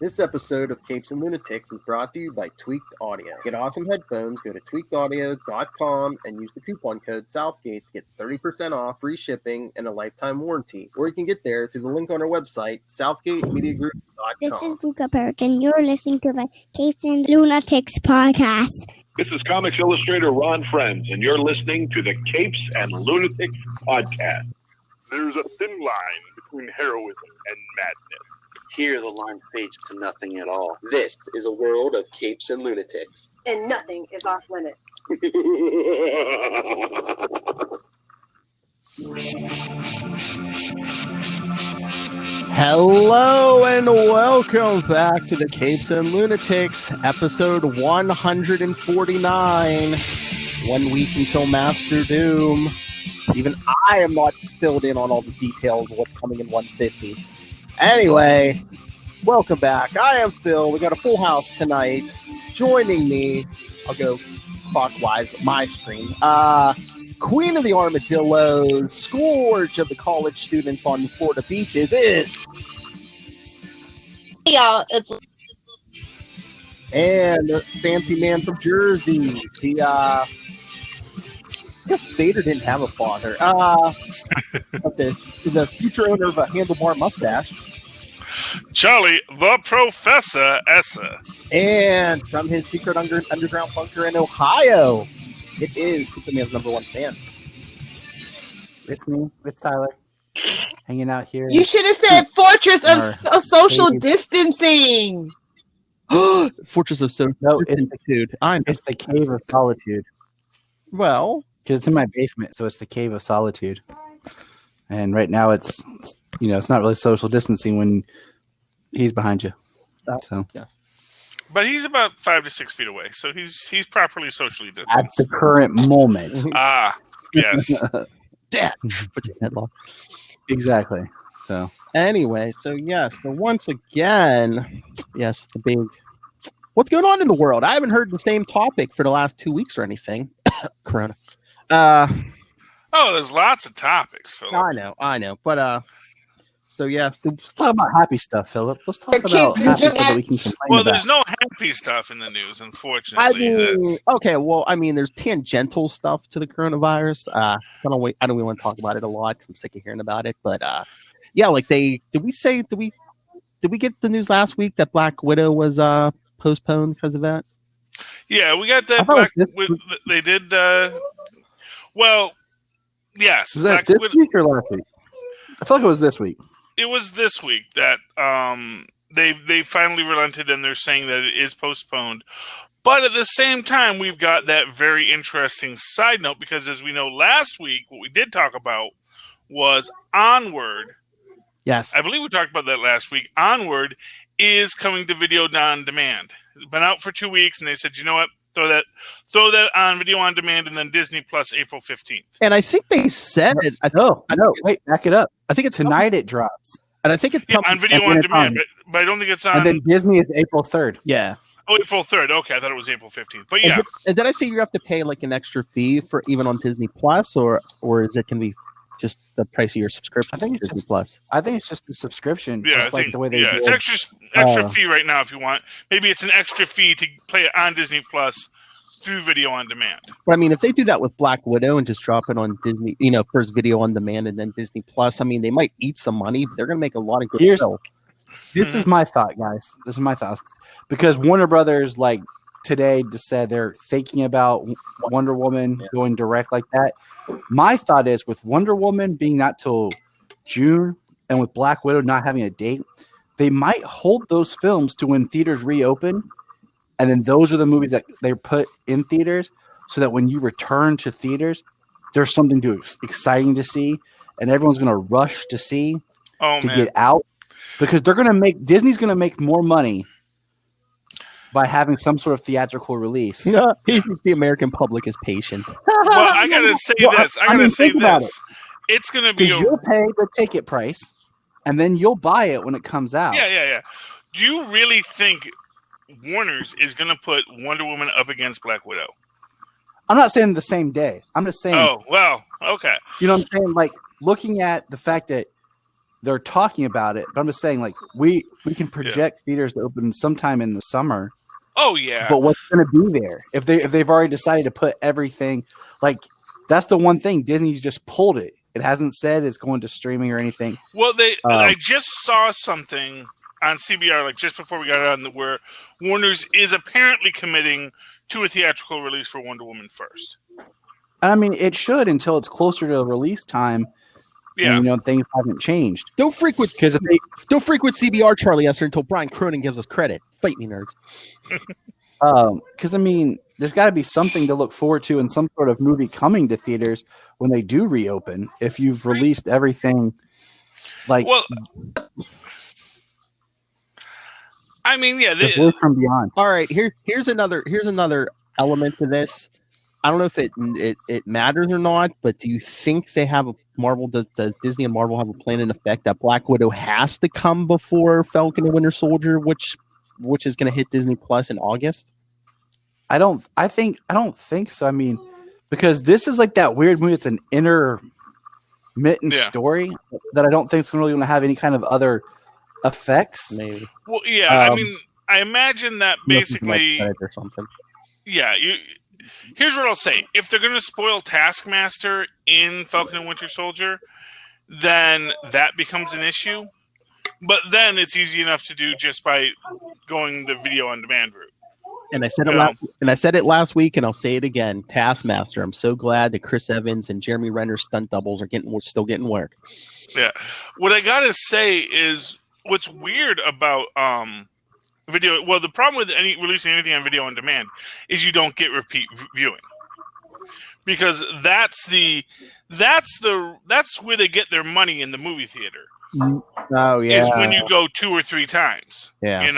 This episode of Capes and Lunatics is brought to you by Tweaked Audio. Get awesome headphones, go to tweakedaudio.com and use the coupon code Southgate to get 30% off, free shipping, and a lifetime warranty. Or you can get there through the link on our website, southgatemediagroup.com. This is Luca Perk, and you're listening to the Capes and Lunatics podcast. This is Comics Illustrator Ron Friends, and you're listening to the Capes and Lunatics podcast. There's a thin line between heroism and madness. Here the line fades to nothing at all. This is a world of Capes and Lunatics. And nothing is off limits. Hello and welcome back to the Capes and Lunatics, episode 149. 1 week until Master Doom. Even I am not filled in on all the details of what's coming in 150. Anyway, welcome back. I am Phil. We got a full house tonight. Joining me, I'll go clockwise, my screen. Queen of the Armadillos, scourge of the college students on Florida beaches is... Hey y'all, it's... And fancy man from Jersey, I guess Vader didn't have a father. The future owner of a handlebar mustache. Charlie, the Professor Essa. And from his secret underground bunker in Ohio, it is Superman's number one fan. It's me. It's Tyler. Hanging out here. You should have said Fortress of Social Distancing. Fortress of Social Distancing. It's the Cave of Solitude. Well, because it's in my basement, so it's the Cave of Solitude. And right now it's not really social distancing when he's behind you. So yes. But he's about 5 to 6 feet away, so he's properly socially distanced. At the current moment. Yes. Dad, put your headlock. Exactly. So anyway, so once again, yes, the big what's going on in the world? I haven't heard the same topic for the last 2 weeks or anything. Corona. There's lots of topics, Philip. I know. But so yes, let's talk about happy stuff, Philip. Let's talk about happy stuff that we can complain about. There's no happy stuff in the news, unfortunately. There's tangential stuff to the coronavirus. I don't really want to talk about it a lot because I'm sick of hearing about it. But did we get the news last week that Black Widow was postponed because of that? Yeah, we got that. They did. Yes. Was that this week or last week? I feel like it was this week. It was this week that they finally relented and they're saying that it is postponed. But at the same time, we've got that very interesting side note because as we know last week, what we did talk about was Onward. Yes. I believe we talked about that last week. Onward is coming to video on demand. It's been out for 2 weeks and they said, you know what? Throw that on video on demand and then Disney Plus April 15th. And I think they said it. I know. Wait, back it up. I think it's tonight it drops. And I think it's on video on demand, but I don't think it's on. And then Disney is April 3rd. Yeah. Oh, April 3rd. Okay, I thought it was April 15th. But yeah. And did I say you have to pay like an extra fee for even on Disney Plus or is it can be just the price of your subscription? I think it's Disney just Plus. I think it's just the subscription. Yeah, just the way they do it's extra fee right now if you want. Maybe it's an extra fee to play it on Disney Plus through video on demand. But I mean, if they do that with Black Widow and just drop it on Disney, first video on demand and then Disney Plus, I mean, they might eat some money, but they're going to make a lot of good stuff. This is my thought, guys. This is my thought. Because Warner Brothers, today, just said they're thinking about Wonder Woman going direct like that. My thought is with Wonder Woman being not till June and with Black Widow not having a date, they might hold those films to when theaters reopen. And then those are the movies that they put in theaters so that when you return to theaters, there's something exciting to see. And everyone's going to rush to see get out because Disney's going to make more money by having some sort of theatrical release. Yeah, the American public is patient. Well, I got to say this. It's going to be you'll pay the ticket price and then you'll buy it when it comes out. Yeah. Do you really think Warner's is going to put Wonder Woman up against Black Widow? I'm not saying the same day. I'm just saying. Oh, well, okay. You know what I'm saying? Looking at the fact that they're talking about it, but I'm just saying, like, we can project theaters to open sometime in the summer. Oh yeah. But what's going to be there if they've already decided to put everything? Like, that's the one thing Disney's just pulled it. It hasn't said it's going to streaming or anything. Well, I just saw something on CBR like just before we got on where Warner's is apparently committing to a theatrical release for Wonder Woman first. I mean, it should until it's closer to the release time. Yeah, and, things haven't changed. Don't freak with CBR, Charlie Esser, until Brian Cronin gives us credit. Fight me, nerds. Because I mean, there's got to be something to look forward to and some sort of movie coming to theaters when they do reopen. If you've released everything, like, well, I mean, yeah, from beyond. All right, here's another element to this. I don't know if it matters or not, but do you think they have does Disney and Marvel have a plan in effect that Black Widow has to come before Falcon and Winter Soldier, which is going to hit Disney Plus in August? I don't think so. I mean, because this is like that weird movie. It's an intermittent story that I don't think is really going to have any kind of other effects. Maybe. Well, yeah. I mean, I imagine that basically or something. Yeah. Here's what I'll say: if they're going to spoil Taskmaster in Falcon and Winter Soldier, then that becomes an issue. But then it's easy enough to do just by going the video on demand route. And I said it last week, and I'll say it again. Taskmaster. I'm so glad that Chris Evans and Jeremy Renner's stunt doubles are still getting work. Yeah. What I gotta say is what's weird about video. Well, the problem with releasing anything on video on demand is you don't get repeat viewing, because that's where they get their money in the movie theater. Oh yeah, is when you go 2 or 3 times. Yeah, and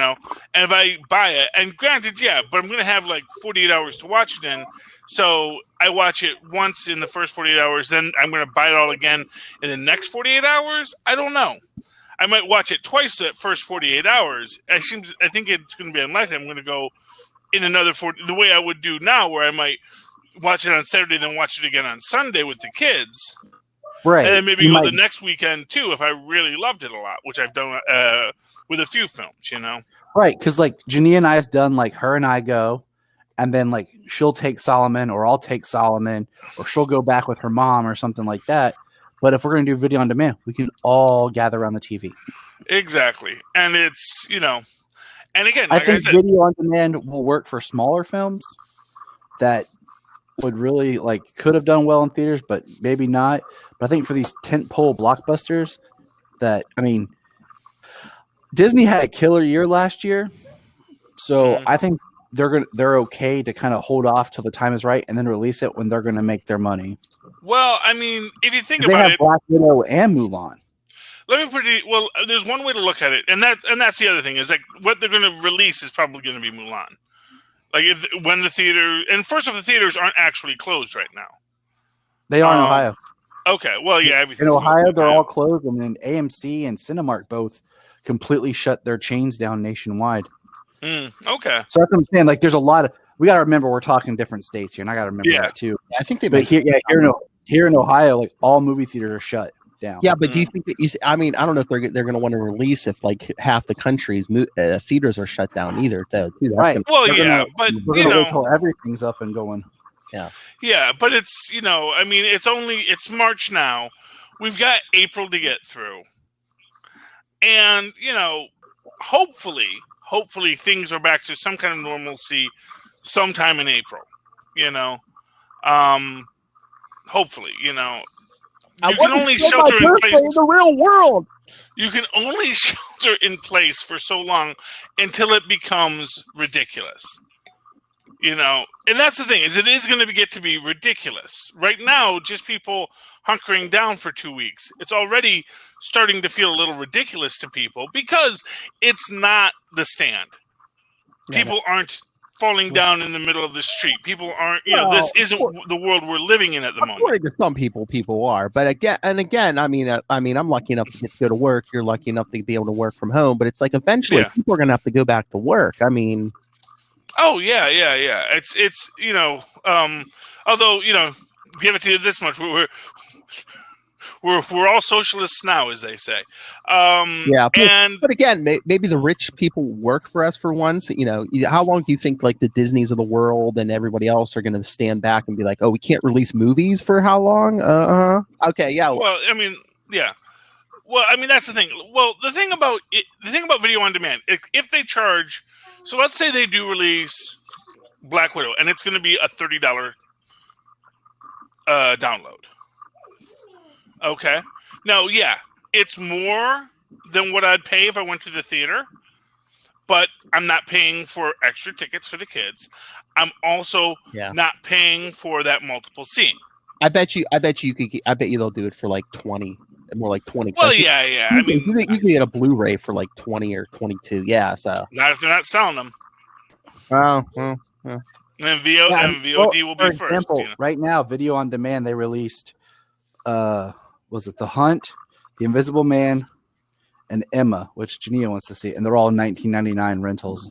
if I buy it, and granted, but I'm gonna have like 48 hours to watch it in. So I watch it once in the first 48 hours, then I'm gonna buy it all again in the next 48 hours. I don't know. I might watch it twice that first 48 hours. I think it's going to be unlikely. I'm going to go in another 40, the way I would do now, where I might watch it on Saturday, then watch it again on Sunday with the kids. Right. And then maybe go the next weekend too, if I really loved it a lot, which I've done with a few films, Right. Because like Jania and I have done, like, her and I go, and then like she'll take Solomon, or I'll take Solomon, or she'll go back with her mom or something like that. But if we're going to do video on demand, we can all gather around the TV. Exactly. And it's, and again, I think video on demand will work for smaller films that would really could have done well in theaters, but maybe not. But I think for these tentpole blockbusters Disney had a killer year last year. So I think they're okay to kind of hold off till the time is right and then release it when they're going to make their money. Well, I mean, if you think about it, they have Black Widow and Mulan. Let me put it. Well, there's one way to look at it, and that's the other thing is what they're going to release is probably going to be Mulan. When the theater, and first off, the theaters aren't actually closed right now. They are in Ohio. Okay, well, yeah, in Ohio they're all closed, and then AMC and Cinemark both completely shut their chains down nationwide. Okay, so that's what I'm saying. There's a lot of. We got to remember we're talking different states here, and I got to remember that too. Yeah, I think they. But here in Ohio, all movie theaters are shut down. Yeah, but do you think that I don't know if they're going to want to release if half the country's theaters are shut down either. Right. Well, but we're going to wait till everything's up and going. Yeah. Yeah, but it's it's March now. We've got April to get through, and hopefully things are back to some kind of normalcy sometime in April. Hopefully, you can only shelter in place in the real world. You can only shelter in place for so long until it becomes ridiculous. And that's the thing, is it is going to get to be ridiculous. Right now, just people hunkering down for 2 weeks, it's already starting to feel a little ridiculous to people because it's not the Stand. People aren't falling down in the middle of the street. People aren't, this isn't the world we're living in at the moment. According to some people are. But again, I'm lucky enough to get to go to work. You're lucky enough to be able to work from home. But it's eventually people are going to have to go back to work. Oh yeah. It's although give it to you this much, we're all socialists now, as they say. Yeah, and but again, maybe the rich people work for us for once. You know, how long do you think like the Disneys of the world and everybody else are going to stand back and be like, "Oh, we can't release movies for how long?" Okay, yeah. Well, I mean, yeah. Well, I mean, that's the thing. Well, the thing about video on demand, if they charge, so let's say they do release Black Widow, and it's going to be a $30 download. Okay. Now, yeah, it's more than what I'd pay if I went to the theater, but I'm not paying for extra tickets for the kids. I'm also not paying for that multiple seeing. I bet you they'll do it for like 20, more like 20. Well, yeah. I mean, you can get a Blu-ray for like 20 or 22. Yeah, so not if they're not selling them. Well. And VOD will be for example, first. Right now, video on demand, they released, was it The Hunt, The Invisible Man, and Emma, which Jania wants to see, and they're all $19.99 rentals.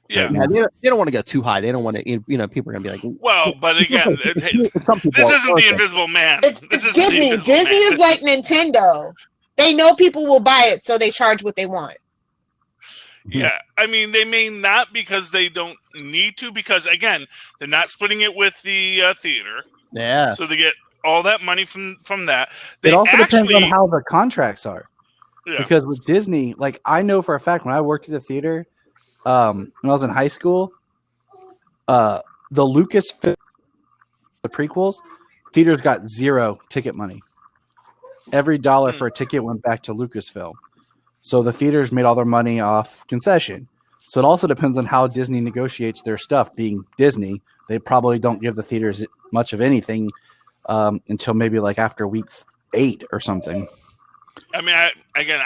Yeah, right they don't want to go too high. They don't want to, people are going to be like, well, but again, this isn't The Invisible Man. It's Disney. Disney is like Nintendo. They know people will buy it, so they charge what they want. Yeah, I mean, they may not because they don't need to, because, again, they're not splitting it with the theater. Yeah. So they get all that money from that. It also depends on how the contracts are. Yeah. Because with Disney, like, I know for a fact when I worked at the theater, when I was in high school, the Lucasfilm, the prequels, theaters got zero ticket money. Every dollar for a ticket went back to Lucasfilm. So the theaters made all their money off concession. So it also depends on how Disney negotiates their stuff. Being Disney, they probably don't give the theaters much of anything until maybe like after week 8 or something. I mean, I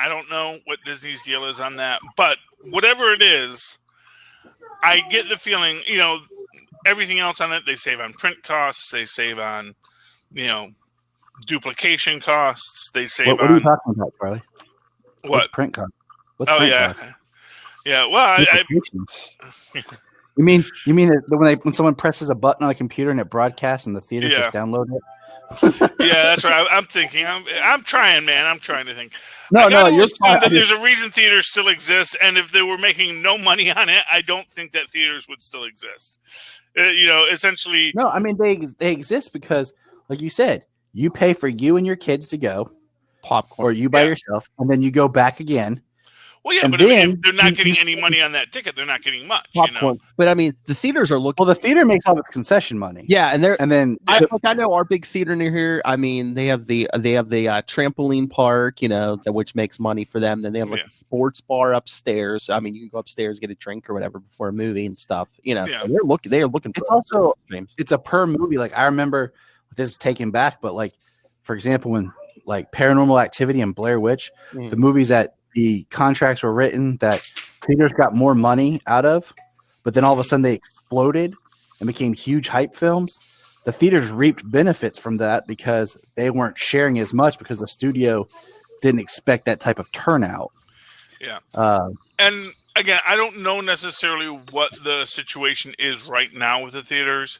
don't know what Disney's deal is on that, but whatever it is, I get the feeling, everything else on it, they save on print costs, they save on, duplication costs, they save What are you talking about, Charlie? What's print cost? What's print cost? Yeah. Well, You mean that when someone presses a button on a computer and it broadcasts and the theaters just download it? Yeah, that's right. I'm thinking. I'm trying, man. I'm trying to think. No, you're fine. That there's a reason theaters still exist, and if they were making no money on it, I don't think that theaters would still exist. Essentially. No, I mean they exist because, like you said, you pay for you and your kids to go, popcorn, or you by yourself, and then you go back again. Well, yeah, but if they're not getting any money on that ticket, they're not getting much. Popcorn. But I mean, the theaters are looking. Well, the theater makes all its concession money. Yeah, I know our big theater near here. I mean, they have the trampoline park, which makes money for them. Then they have a sports bar upstairs. I mean, you can go upstairs, get a drink or whatever before a movie and stuff. They are looking. It's also it's a per movie. Like I remember, this is taken back, but like for example, when like Paranormal Activity and Blair Witch, the movies that the contracts were written that theaters got more money out of, but then all of a sudden they exploded and became huge hype films. The theaters reaped benefits from that because they weren't sharing as much because the studio didn't expect that type of turnout. Yeah. And again, I don't know necessarily what the situation is right now with the theaters.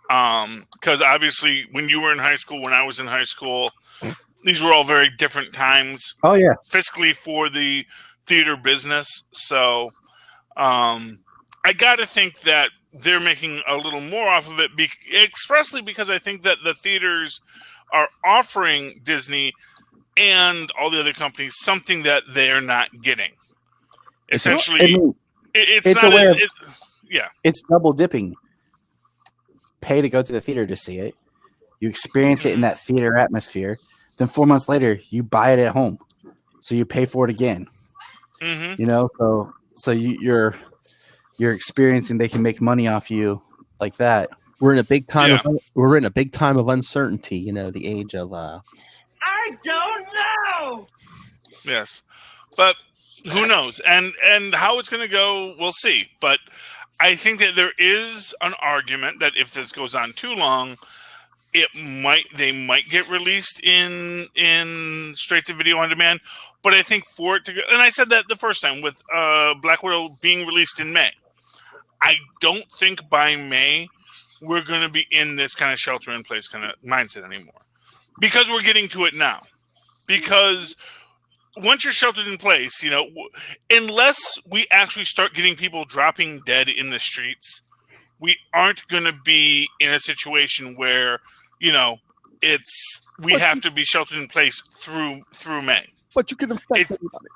Because obviously when you were in high school, when I was in high school, these were all very different times. Oh yeah, fiscally for the theater business. So, I got to think that they're making a little more off of it, expressly because I think that the theaters are offering Disney and all the other companies something that they're not getting. Essentially, it's double dipping. Pay to go to the theater to see it. You experience it in that theater atmosphere. Then 4 months later, you buy it at home, so you pay for it again. Mm-hmm. So you're experiencing. They can make money off you like that. We're in a big time. We're in a big time of uncertainty. The age of. I don't know. Yes, but who knows? And how it's going to go, we'll see. But I think that there is an argument that if this goes on too long, they might get released in straight to video on demand. But I think for it to go, and I said that the first time with Black Widow being released in May, I don't think by May we're going to be in this kind of shelter in place kind of mindset anymore, because we're getting to it now. because once you're sheltered in place, unless we actually start getting people dropping dead in the streets, we aren't going to be in a situation where, we have to be sheltered in place through May. But you can affect everybody.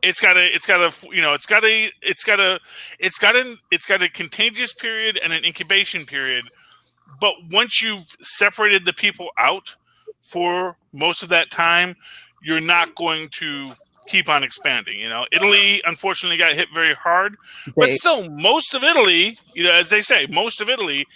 It's got a contagious period and an incubation period. But once you've separated the people out for most of that time, you're not going to keep on expanding. Italy unfortunately got hit very hard, but still, most of Italy, as they say, most of Italy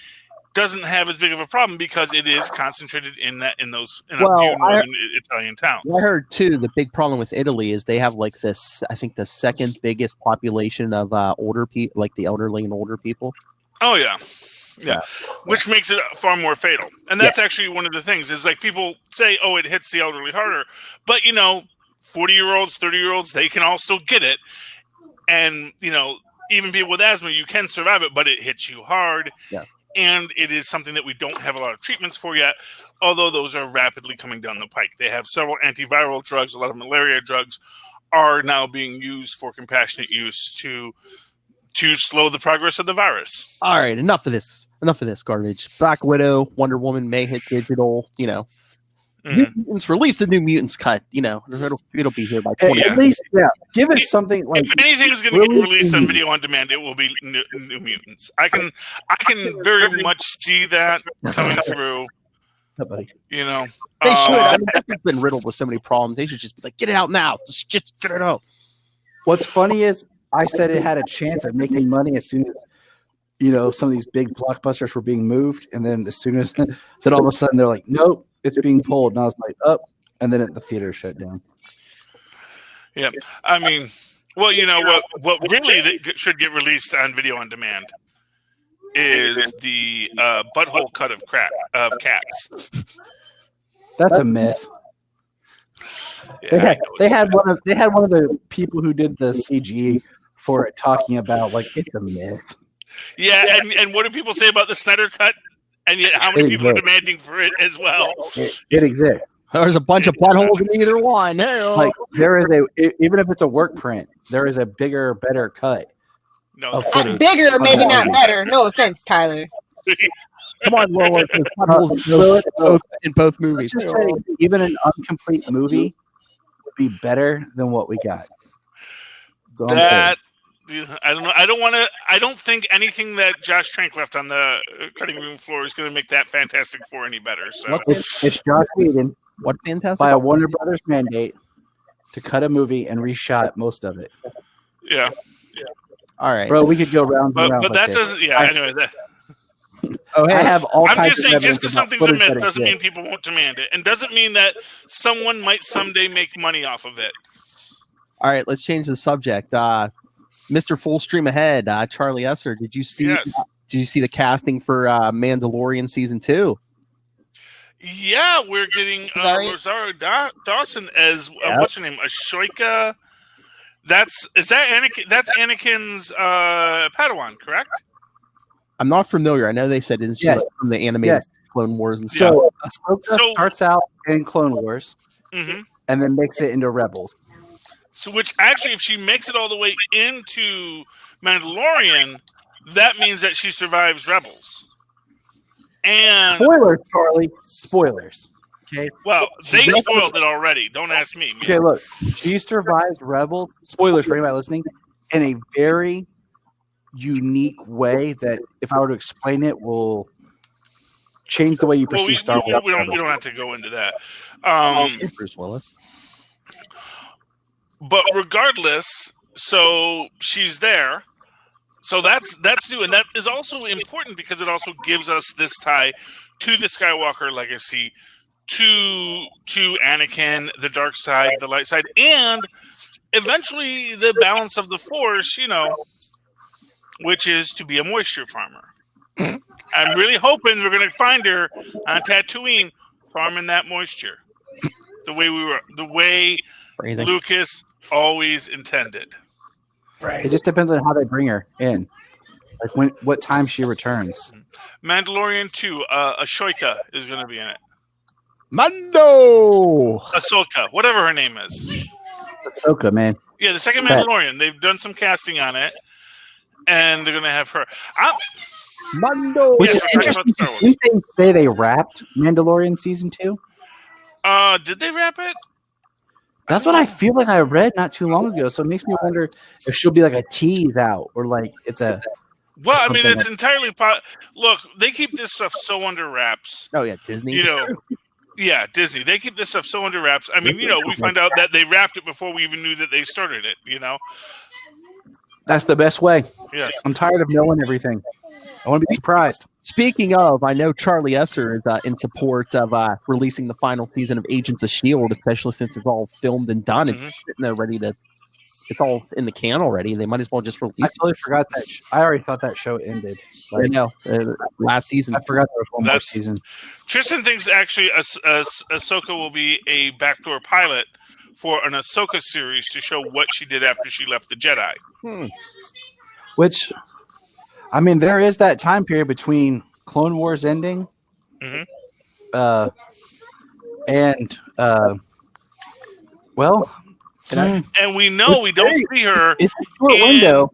doesn't have as big of a problem because it is concentrated in a few northern Italian towns. I heard too. The big problem with Italy is they have like this. I think the second biggest population of older people, like the elderly and older people. Oh yeah. Which makes it far more fatal. And that's actually one of the things is like people say, oh, it hits the elderly harder. But, 40-year-olds, 30-year-olds, they can all still get it. And, even people with asthma, you can survive it, but it hits you hard. Yeah. And it is something that we don't have a lot of treatments for yet, although those are rapidly coming down the pike. They have several antiviral drugs. A lot of malaria drugs are now being used for compassionate use to slow the progress of the virus. All right, enough of this garbage. Black Widow, Wonder Woman may hit digital. New Mutants, release the New Mutants cut. It'll be here by 20. At least, give us something like. If anything is going to get released on video on demand, it will be New Mutants. I can very much see that coming through. Buddy. They should. I mean, that's been riddled with so many problems. They should just be like, get it out now. Just get it out. What's funny is I said it had a chance of making money as soon as some of these big blockbusters were being moved, and then as soon as then all of a sudden they're like, nope, it's being pulled, and I was like, up, and then the theater shut down. Yeah, I mean, well, what really should get released on video on demand is the butthole cut of Cats. That's a myth. Yeah, they had one of the people who did the CG for it talking about like it's a myth. Yeah, and what do people say about the Snyder cut? And yet, how many people are demanding for it as well? It exists. There's a bunch of buttholes in either one. Like there is even if it's a work print, there is a bigger, better cut. No, bigger, maybe not better. No offense, Tyler. Come on, Lola. There's buttholes in both movies. Just say, even an incomplete movie would be better than what we got. I don't know. I don't think anything that Josh Trank left on the cutting room floor is going to make that Fantastic Four any better. So it's Josh Whedon. What Fantastic? By a Warner Brothers mandate to cut a movie and reshot most of it. Yeah. All right, bro. We could go round and round. But that doesn't. Yeah. Anyway, I have all I'm kinds just saying, of just because evidence something's a myth that doesn't mean exists. people won't demand it, and doesn't mean that someone might someday make money off of it. All right, let's change the subject. Mr. Full Stream Ahead, Charlie Esser. Did you see? Yes. Did you see the casting for Mandalorian season 2? Yeah, we're getting Rosario Dawson as what's her name? Ashoka. Is that Anakin? That's Anakin's Padawan, correct? I'm not familiar. I know they said it's just from the animated Clone Wars and stuff. So Ahsoka starts out in Clone Wars Mm-hmm. and then makes it into Rebels. So, which actually, if she makes it all the way into Mandalorian, that means that she survives Rebels. And Spoilers, Charlie. Spoilers. Okay. Well, they spoiled it already. Don't ask me. Okay, look. She survives Rebels. Spoilers for anybody listening. In a very unique way that, if I were to explain it, will change the way you perceive Star Wars. We don't have to go into that. Bruce Willis. But regardless, so she's there. So that's new, and that is also important because it also gives us this tie to the Skywalker legacy, to Anakin, the dark side, the light side, and eventually the balance of the Force, which is to be a moisture farmer. I'm really hoping we're going to find her on Tatooine farming that moisture, the way Phrasing. Lucas always intended. Right. It just depends on how they bring her in, like what time she returns. Mandalorian 2, Ashoka is going to be in it. Mando. Ahsoka, whatever her name is. Ahsoka, man. Yeah, the second Respect. Mandalorian. They've done some casting on it, and they're gonna have her. Mando. Which Yes, is we're talking about interesting. Star Wars. Didn't they say they wrapped Mandalorian season 2? Did they wrap it? That's what I feel like I read not too long ago. So it makes me wonder if she'll be like a tease out or like it's a. Well, I mean, something it's like- entirely. Look, they keep this stuff so under wraps. Oh yeah, Disney. You know, yeah, Disney. They keep this stuff so under wraps. I mean, we find out that they wrapped it before we even knew that they started it. That's the best way. Yes. I'm tired of knowing everything. I want to be surprised. Speaking of, I know Charlie Esser is in support of releasing the final season of Agents of S.H.I.E.L.D., especially since it's all filmed and done. It's sitting there ready to. It's all in the can already. They might as well just release. I totally forgot that. I already thought that show ended. I know last season. I forgot there was one more season. Tristan thinks actually Ahsoka will be a backdoor pilot for an Ahsoka series to show what she did after she left the Jedi. Which, I mean, there is that time period between Clone Wars ending, and and we know we don't see her. It's a short window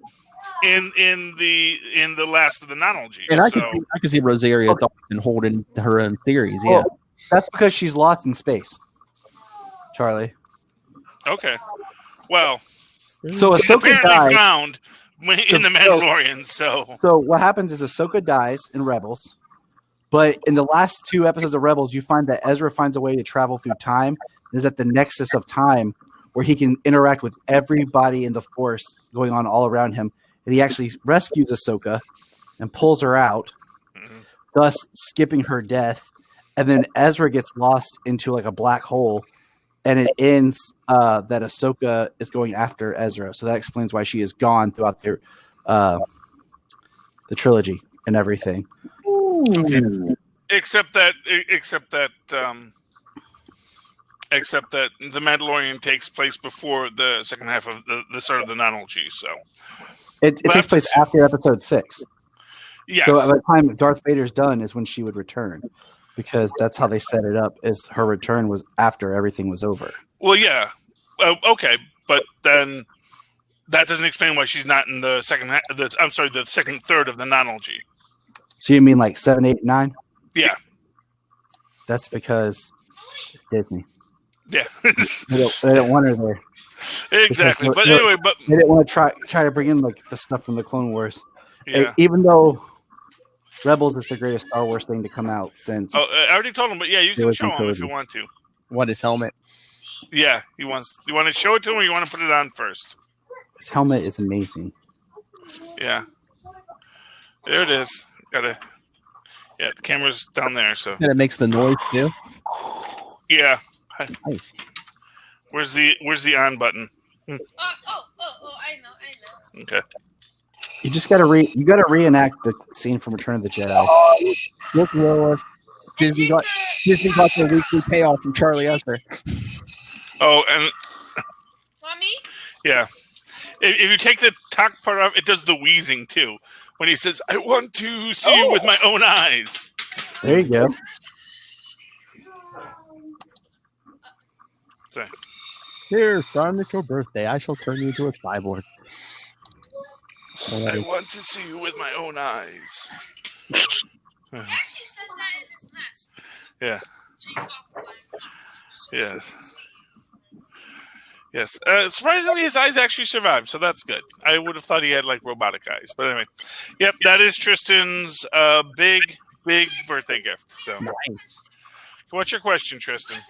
in the last of the nonology. And I can see Rosario Dawson holding her own series. Yeah, that's because she's lost in space, Charlie. Okay, well, so Ahsoka apparently dies. Found in the Mandalorian. So what happens is Ahsoka dies in Rebels, but in the last 2 episodes of Rebels, you find that Ezra finds a way to travel through time. Is at the nexus of time where he can interact with everybody in the Force going on all around him, and he actually rescues Ahsoka and pulls her out, thus skipping her death. And then Ezra gets lost into like a black hole. And it ends that Ahsoka is going after Ezra, so that explains why she is gone throughout the trilogy and everything. okay. Except that the Mandalorian takes place before the second half of the start of the nonology. So it takes place after episode 6. Yes. So by the time Darth Vader's done is when she would return, because that's how they set it up. Is her return was after everything was over. Well, yeah, okay, but then that doesn't explain why she's not in the second. The second third of the nonology. So you mean like 7, 8, 9? Yeah, that's because it's Disney. Yeah, they don't want her there. Exactly, but anyway, they didn't want to try to bring in like the stuff from the Clone Wars. Yeah. Even though Rebels is the greatest Star Wars thing to come out since. Oh, I already told him, but yeah, you can show him if you want to. What, his helmet? Yeah, he wants. You want to show it to him, or you want to put it on first? His helmet is amazing. Yeah, there it is. Gotta. Yeah, the camera's down there, so. And it makes the noise too. Yeah. Nice. Where's the on button? I know. You Okay. just gotta reenact the scene from Return of the Jedi. Look, Willis. Disney got their weekly payoff from Charlie Esser. Oh, and Mommy? yeah, if you take the talk part off, it does the wheezing too. When he says, "I want to see you with my own eyes." There you go. Sorry. Here, son, it's your birthday. I shall turn you into a cyborg. I want to see you with my own eyes. Yes, he says that in his mask. Yeah. Take off my Yes. Yes. Surprisingly, his eyes actually survived, so that's good. I would have thought he had like robotic eyes, but anyway. Yep, that is Tristan's big birthday gift. So nice. What's your question, Tristan?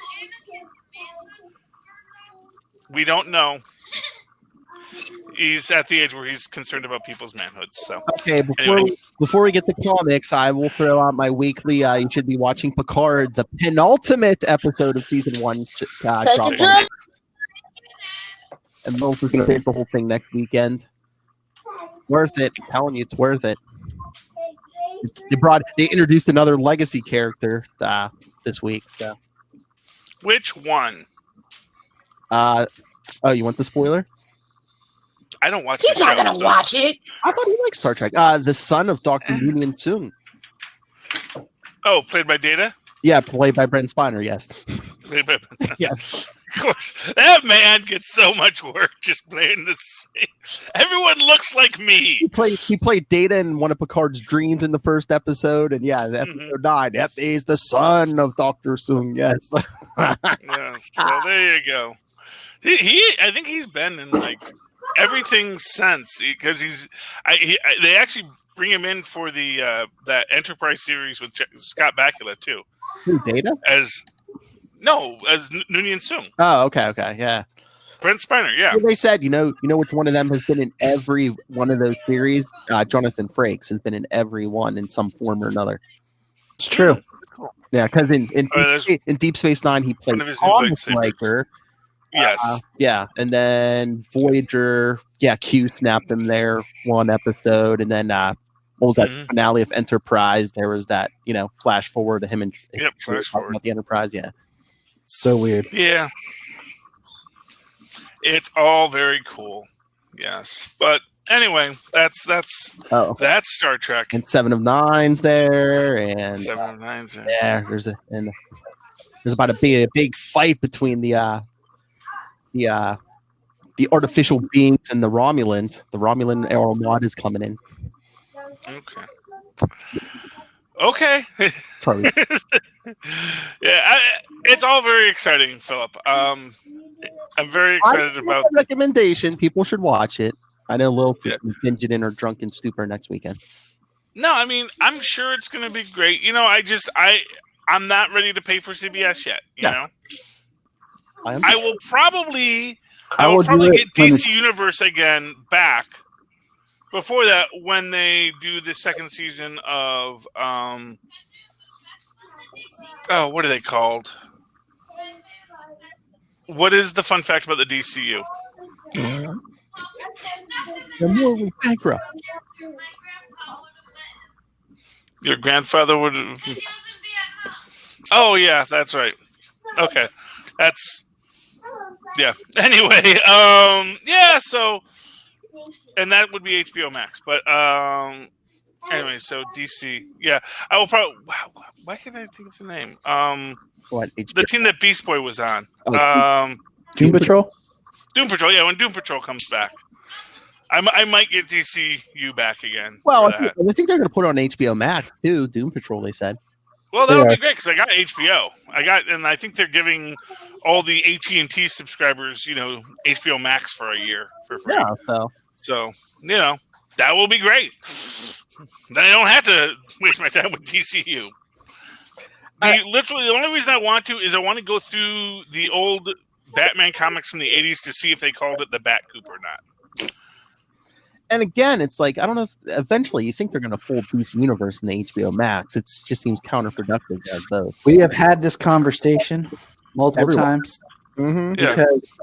We don't know. He's at the age where he's concerned about people's manhoods. So okay, before we get to comics, I will throw out my weekly. You should be watching Picard, the penultimate episode of season 1. And Mills is going to take the whole thing next weekend. Worth it. I'm telling you, it's worth it. They introduced another legacy character this week. So, which one? Oh, you want the spoiler? I don't watch. He's not gonna watch it. I thought he liked Star Trek. The son of Dr. Union Soong. Oh, played by Data? Yeah, played by Brent Spiner. Yes. Yes. Of course, that man gets so much work just playing the same. Everyone looks like me. He played Data in one of Picard's dreams in the first episode, and yeah, episode 9. Yep, he's the son of Dr. Sung. Yes. Yes. So there you go. I think he's been in like everything since because they actually bring him in for the that Enterprise series with Scott Bakula too. Who, Data? As Noonien Sung. Oh, okay, yeah. Brent Spiner, yeah. They said, you know which one of them has been in every one of those series? Jonathan Frakes has been in every one in some form or another. It's true. Yeah, because in Deep Space Nine he played Tom Riker. Yes. Yeah, and then Voyager, Q snapped him there one episode, and then what was that finale of Enterprise? There was that, flash forward to him and flash forward about the Enterprise. Yeah, so weird. Yeah, it's all very cool. Yes, but anyway, that's Star Trek. And 7 of 9's there, and 7 of 9's there. Yeah, there's about to be a big fight between the artificial beings and the Romulans. The Romulan Armada is coming in. Okay. Sorry. Yeah, it's all very exciting, Philip. I'm very excited about recommendation. People should watch it. I know Lil can binge it in her drunken stupor next weekend. No, I mean, I'm sure it's going to be great. I'm not ready to pay for CBS yet. You know, I will probably get DC Universe again back. Before that, when they do the second season of what are they called? What is the fun fact about the DCU? The more we bankrupt. Your grandfather would. Oh yeah, that's right. Okay, that's yeah. Anyway, so. And that would be HBO Max. But anyway, so DC. Yeah. I will probably. Wow, why can't I think of the name? What? HBO? The team that Beast Boy was on. Doom Patrol? Doom Patrol. Yeah, when Doom Patrol comes back. I might get DCU back again. Well, I think they're going to put it on HBO Max, too. Doom Patrol, they said. Well, that would be great because I got HBO. And I think they're giving all the AT&T subscribers, HBO Max for a year for free. Yeah, So, that will be great. Then I don't have to waste my time with DCU. Literally, the only reason I want to is I want to go through the old Batman comics from the 80s to see if they called it the Bat Coop or not. And again, it's like, I don't know if eventually you think they're going to fold DC Universe in the HBO Max. It just seems counterproductive as both. We have had this conversation multiple times. Mm-hmm. Because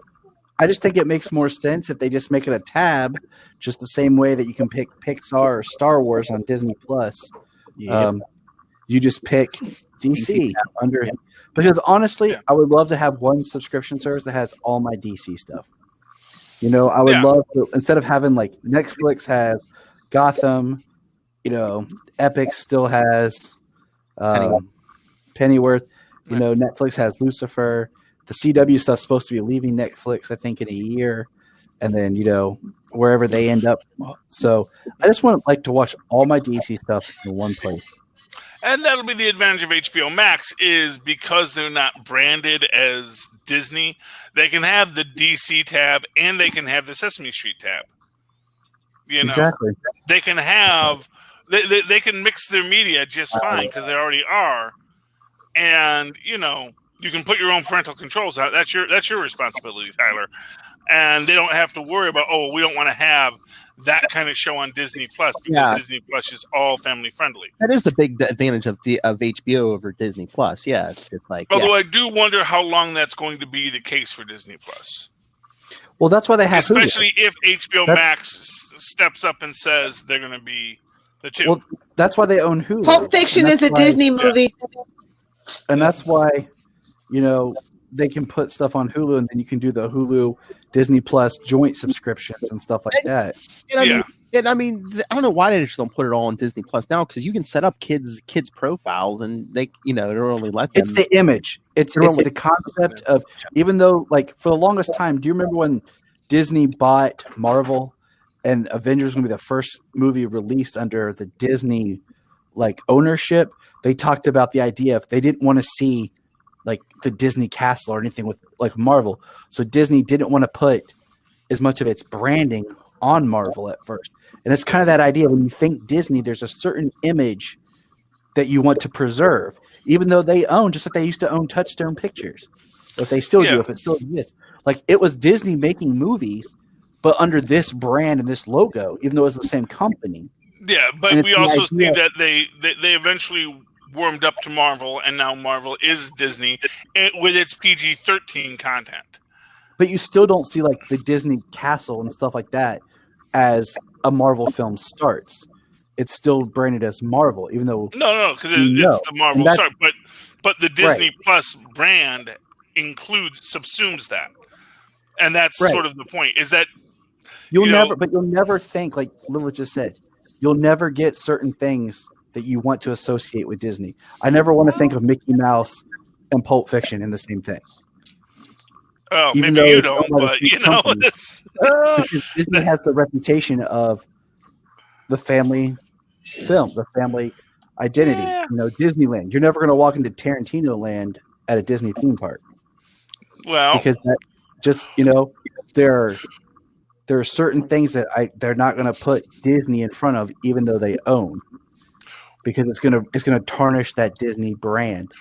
I just think it makes more sense if they just make it a tab, just the same way that you can pick Pixar or Star Wars on Disney Plus. Yeah. You just pick DC under it. Because honestly, I would love to have one subscription service that has all my DC stuff. I would love to, instead of having like Netflix has Gotham, Epic still has Pennyworth, Netflix has Lucifer. The CW stuff's supposed to be leaving Netflix, I think, in a year, and then wherever they end up. So I just want to watch all my DC stuff in one place. And that'll be the advantage of HBO Max is because they're not branded as Disney, they can have the DC tab and they can have the Sesame Street tab. Exactly. They can have they can mix their media just fine because they already are, and you can put your own parental controls out. That's your responsibility, Tyler. And they don't have to worry about, we don't want to have that kind of show on Disney Plus because Disney Plus is all family friendly. That is the big advantage of HBO over Disney Plus. Yeah, it's just like. Although I do wonder how long that's going to be the case for Disney Plus. Well, that's why they have especially if HBO Max steps up and says they're going to be the two. Well, that's why they own Hulu. Pulp Fiction is a Disney movie, and that's why they can put stuff on Hulu, and then you can do the Hulu Disney Plus joint subscriptions and stuff like that. And I mean, I don't know why they just don't put it all on Disney Plus now, because you can set up kids profiles and they, they're only let them. It's the image. It's the concept of, even though, like, for the longest time, do you remember when Disney bought Marvel and Avengers was going to be the first movie released under the Disney like ownership? They talked about the idea of they didn't want to see like the Disney castle or anything with like Marvel. So Disney didn't want to put as much of its branding on Marvel at first. And it's kind of that idea when you think Disney, there's a certain image that you want to preserve, even though they own, just like they used to own Touchstone Pictures. If they still do, if it still exists. Like, it was Disney making movies, but under this brand and this logo, even though it was the same company. Yeah, but we also see that they eventually warmed up to Marvel, and now Marvel is Disney with its PG-13 content. But you still don't see like the Disney castle and stuff like that as a Marvel film starts. It's still branded as Marvel, even though no, because it's the Marvel start. But the Disney Plus brand subsumes that, and that's sort of the point. Is that you'll never think, like Lilith just said, you'll never get certain things that you want to associate with Disney. I never want to think of Mickey Mouse and Pulp Fiction in the same thing. Oh, even maybe you don't, but it's Disney has the reputation of the family film, the family identity. Yeah. Disneyland. You're never going to walk into Tarantino Land at a Disney theme park. Well, because that just there are certain things that they're not going to put Disney in front of, even though they own, because it's gonna tarnish that Disney brand.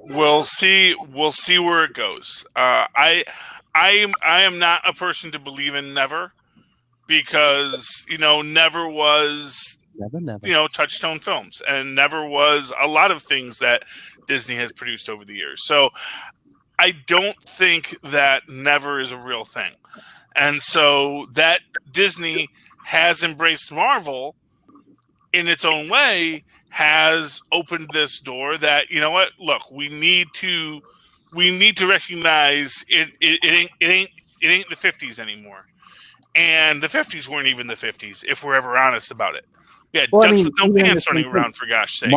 We'll see where it goes. I am not a person to believe in never, because never was Touchstone Films, and never was a lot of things that Disney has produced over the years. So I don't think that never is a real thing, and so that Disney has embraced Marvel in its own way has opened this door that, look, we need to recognize it ain't the 50s anymore. And the 50s weren't even the 50s, if we're ever honest about it. Yeah, Dutch with no pants running around, for gosh sakes.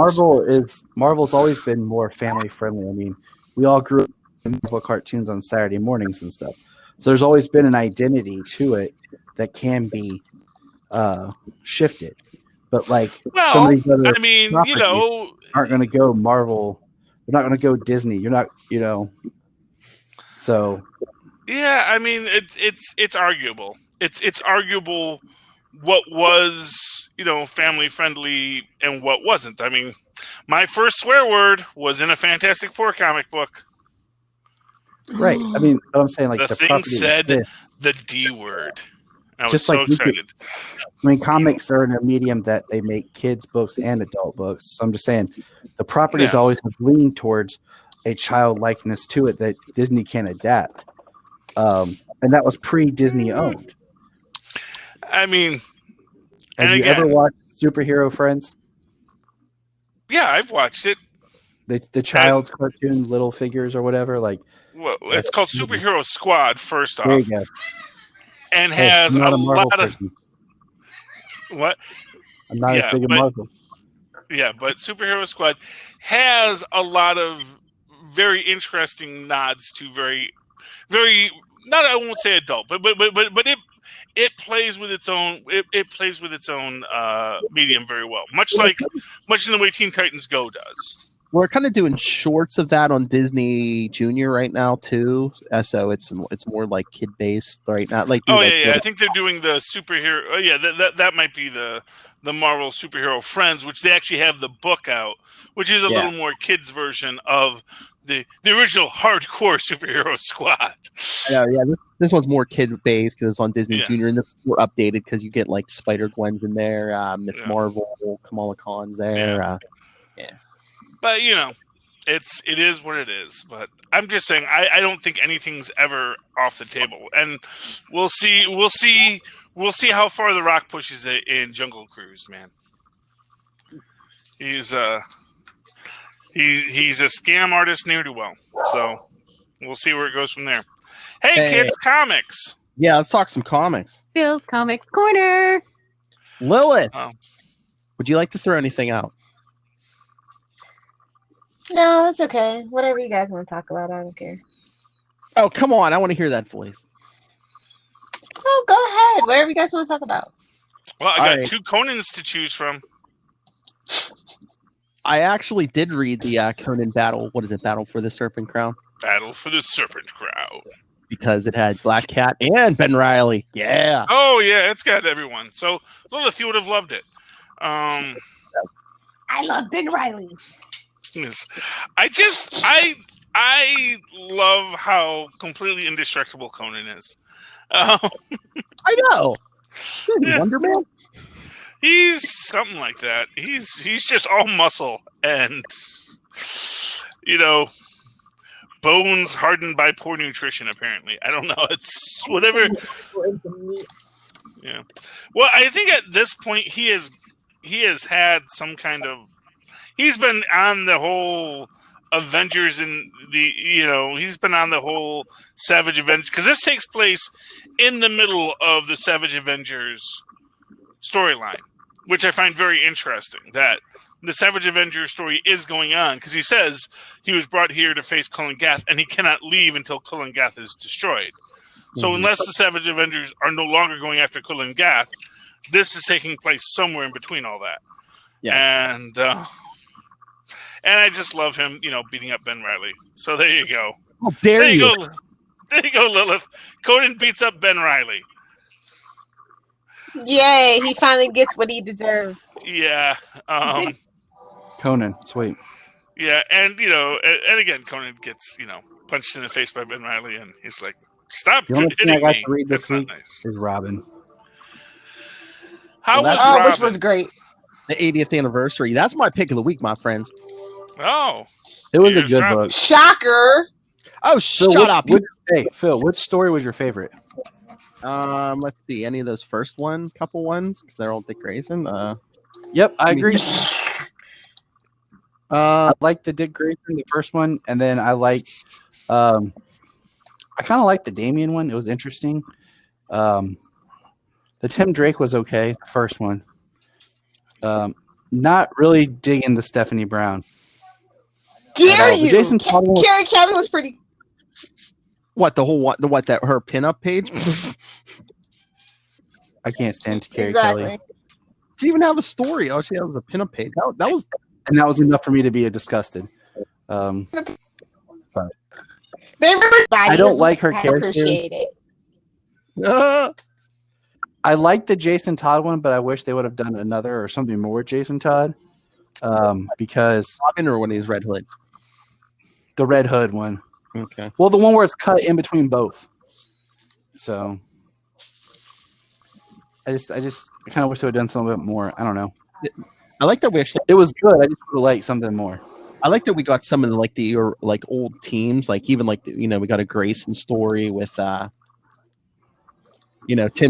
Marvel's always been more family friendly. I mean, we all grew up in Marvel cartoons on Saturday mornings and stuff. So there's always been an identity to it that can be shifted. But some of these other aren't going to go Marvel. They're not going to go Disney. You're not, So yeah, I mean it's arguable. It's arguable what was family friendly and what wasn't. I mean, my first swear word was in a Fantastic Four comic book. Right. I mean, I'm saying the thing said the D word. I was so excited. Comics are in a medium that they make kids' books and adult books. So I'm just saying the properties always have leaned towards a childlikeness to it that Disney can adapt. And that was pre-Disney owned. I mean, have you ever watched Superhero Friends? Yeah, I've watched it. The child's cartoon, Little Figures or whatever. Well, it's called Superhero Squad, first off. There you go. And has a lot of what? I'm not as big a Marvel. Yeah, but Superhero Squad has a lot of very interesting nods to very, very, not, I won't say adult, but it plays with its own it plays with its own medium very well, much in the way Teen Titans Go does. We're kind of doing shorts of that on Disney Junior right now too, so it's more like kid based right now. I think they're doing the superhero. Oh yeah, that might be the Marvel Superhero Friends, which they actually have the book out, which is a little more kids version of the original hardcore Superhero Squad. Yeah, this one's more kid based because it's on Disney Junior, and this is more updated because you get like Spider-Gwen's in there, Miss Marvel, Kamala Khan's there. But it is what it is. But I'm just saying, I don't think anything's ever off the table, and we'll see how far The Rock pushes it in Jungle Cruise, man. He's a scam artist near to well, so we'll see where it goes from there. Hey kids, comics. Yeah, let's talk some comics. Phil's Comics Corner. Lilith, Oh. would you like to throw anything out? No, it's okay. Whatever you guys want to talk about, I don't care. Oh, come on. I want to hear that voice. Oh, go ahead. Whatever you guys want to talk about. Well, I All got right. 2 Conans to choose from. I actually did read the Conan Battle. What is it? Battle for the Serpent Crown? Battle for the Serpent Crown. Because it had Black Cat and Ben Riley. Yeah. Oh, yeah, it's got everyone. So, Lilith, you would have loved it. I love Ben Riley. Yes. I love how completely indestructible Conan is. I know. Yeah. Wonder Man? He's something like that. He's just all muscle and, bones hardened by poor nutrition, apparently. I don't know. It's whatever. Yeah. Well, I think at this point he has had some kind of. He's been on the whole Avengers and he's been on the whole Savage Avengers, because this takes place in the middle of the Savage Avengers storyline, which I find very interesting. That the Savage Avengers story is going on, because he says he was brought here to face Kulan Gath, and he cannot leave until Kulan Gath is destroyed. So unless the Savage Avengers are no longer going after Kulan Gath, this is taking place somewhere in between all that. Yeah. And I just love him, beating up Ben Riley. So there you go. How dare There you you? go. There you go, Lilith. Conan beats up Ben Riley. Yay, he finally gets what he deserves. Yeah. Conan, sweet. Yeah, and and again, Conan gets punched in the face by Ben Riley, and he's like, "Stop The only thing hitting I got me." to read this That's not week nice. is Robin. How Well, was that's- Robin? Which was great. The 80th anniversary. That's my pick of the week, my friends. Oh, It was a Here's good Robin. book. Shocker. Oh, Phil, shut up. Phil, which story was your favorite? Let's see. Any of those first couple ones? Because they're all Dick Grayson. Yep, I agree. Uh, I like the Dick Grayson, the first one, and then I kind of like the Damien one. It was interesting. The Tim Drake was okay. The first one. Not really digging the Stephanie Brown. Dare The you? Jason Todd one- Carrie Kelly was pretty. what the whole what that her pinup page? I can't stand Carrie Exactly. Kelly, Does she even have a story? Oh, that was a pinup page. That was and that was enough for me to be disgusted. They really I don't like her I character. appreciate it. I like the Jason Todd one, but I wish they would have done another or something more with Jason Todd. Because Robin or when he's Red Hood. the Red Hood one. Okay. Well, the one where it's cut in between both. So I kind of wish they would have done something a bit more. I don't know. I like that we actually. It was good. I just would have liked something more. I like that we got some of the old teams, like even we got a Grayson story with Tim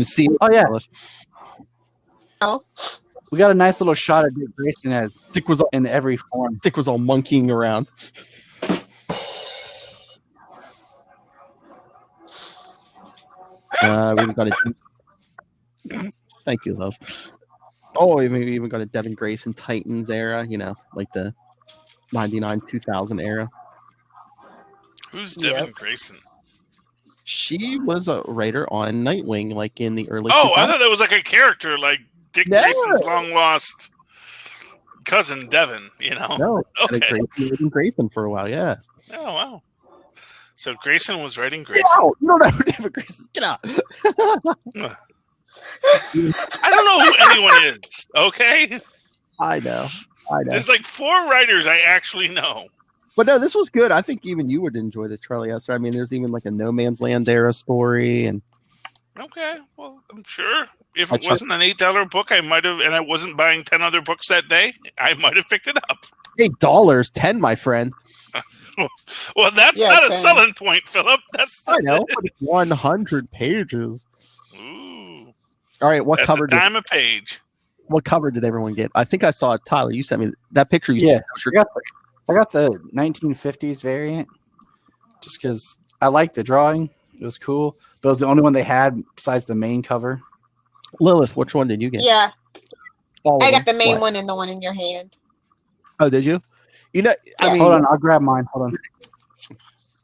C. Oh yeah, Oh, we got a nice little shot of Dick Grayson as Dick was all, in every form. Dick was all monkeying around. We've got a. Thank you, love. Oh, we even got a Devin Grayson Titans era. Like the 99 2000 era. Who's Devin Grayson? She was a writer on Nightwing, like in the early. Oh, 2000s. I thought that was like a character, like Dick No. Grayson's long lost cousin Devin. No, Okay. Devin Grayson for a while. Yeah. Oh wow. So Grayson was writing Grayson. Get out! You don't know who Devin Grayson is. Get out. I don't know who anyone is. Okay. I know. There's like 4 writers I actually know. But no, this was good. I think even you would enjoy the Charlie Esther. I mean, there's even like a No Man's Land era story, and Okay, well, I'm sure if I it tried- wasn't an $8 book, I might have, and I wasn't buying 10 other books that day, I might have picked it up. $8, 10, my friend. Well, that's Yeah, not a 10. selling point, Philip. That's I know, but it's 100 pages. Ooh, All right, what that's cover? a dime a page. What cover did everyone get? I think I saw it. Tyler, you sent me that picture. You Yeah, sent, that was your- I got the 1950s variant just because I liked the drawing. It was cool, but it was the only one they had besides the main cover. Lilith, which one did you get? yeah. All I of got the them. main What? one and the one in your hand. Oh, did you? You know, I Yeah. mean, Hold on, I'll grab mine. Hold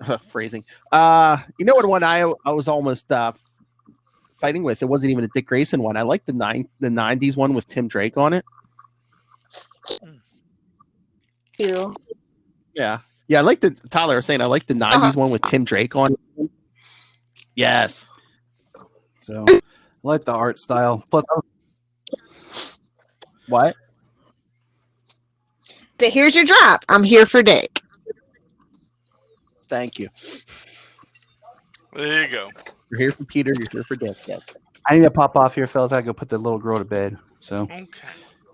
on. phrasing. You know what one I was almost fighting with? It wasn't even a Dick Grayson one. I like the 90s one with Tim Drake on it. Two. Yeah. I like the Tyler was saying I like the 90s one with Tim Drake on it. Yes. So I like the art style. Plus, What? Here's your drop. I'm here for Dick. Thank you. There you go. You're here for Peter. You're here for Dick. Yes. I need to pop off here, fellas. I gotta go put the little girl to bed. So Okay.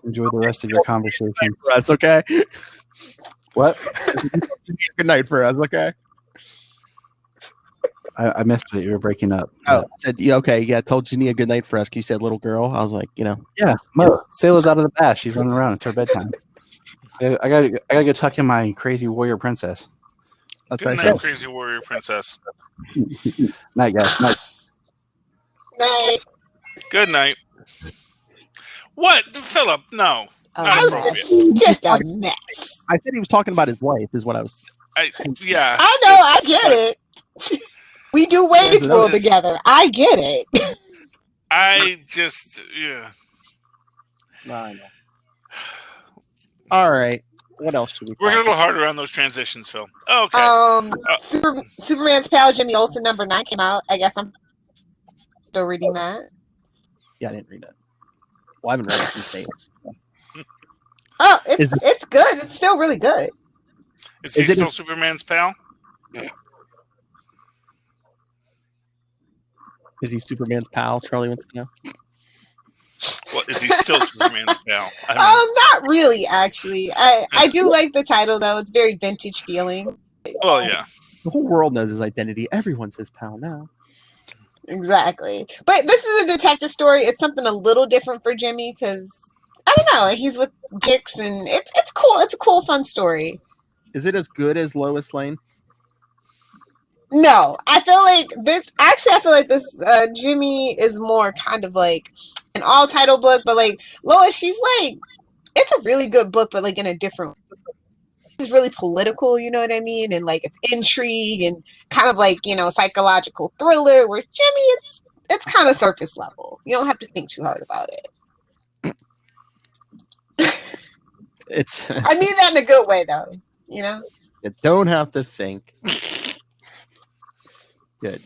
enjoy the rest of your conversation. That's okay. What? Good night for us. Okay. I missed it. You were breaking up. Oh, I said yeah, okay. Yeah, I told Jania good night for us. You said little girl. I was like, Yeah. Mo, Sayla's out of the bath. She's running around. It's her bedtime. I gotta go tuck in my crazy warrior princess. That's Good what I night, said. Crazy Warrior Princess. Night, guys. Night. Night. Good night. What, Philip? No, not I appropriate. was just a mess. I said he was talking about his wife. Is what I was. Yeah. I know. I get it. We do wage That was pool just- together. I get it. I just, yeah. I know. All right. What else should we? Work a talk little harder on those transitions, Phil. Okay. Superman's Pal Jimmy Olsen #9 came out. I guess I'm still reading that. Yeah, I didn't read it. Well, I haven't read it since day. Oh, Is it's good. It's still really good. Is he is it- still Superman's pal? Is he Superman's pal? Charlie wants to know. Well, is he still Superman's pal? I mean, Not really, actually. I do like the title though. It's very vintage feeling. well, yeah. The whole world knows his identity. Everyone's his pal now. Exactly. But this is a detective story. It's something a little different for Jimmy because I don't know. He's with Dix, and it's cool. It's a cool, fun story. Is it as good as Lois Lane? No, I feel like this. Actually, I feel like this Jimmy is more kind of like an all-title book, but like Lois, she's like, it's a really good book, but like in a different. It's really political, you know what I mean, and like it's intrigue and kind of like psychological thriller. Where Jimmy, it's kind of surface level. You don't have to think too hard about it. It's. I mean that in a good way, though. You know. You don't have to think. Good.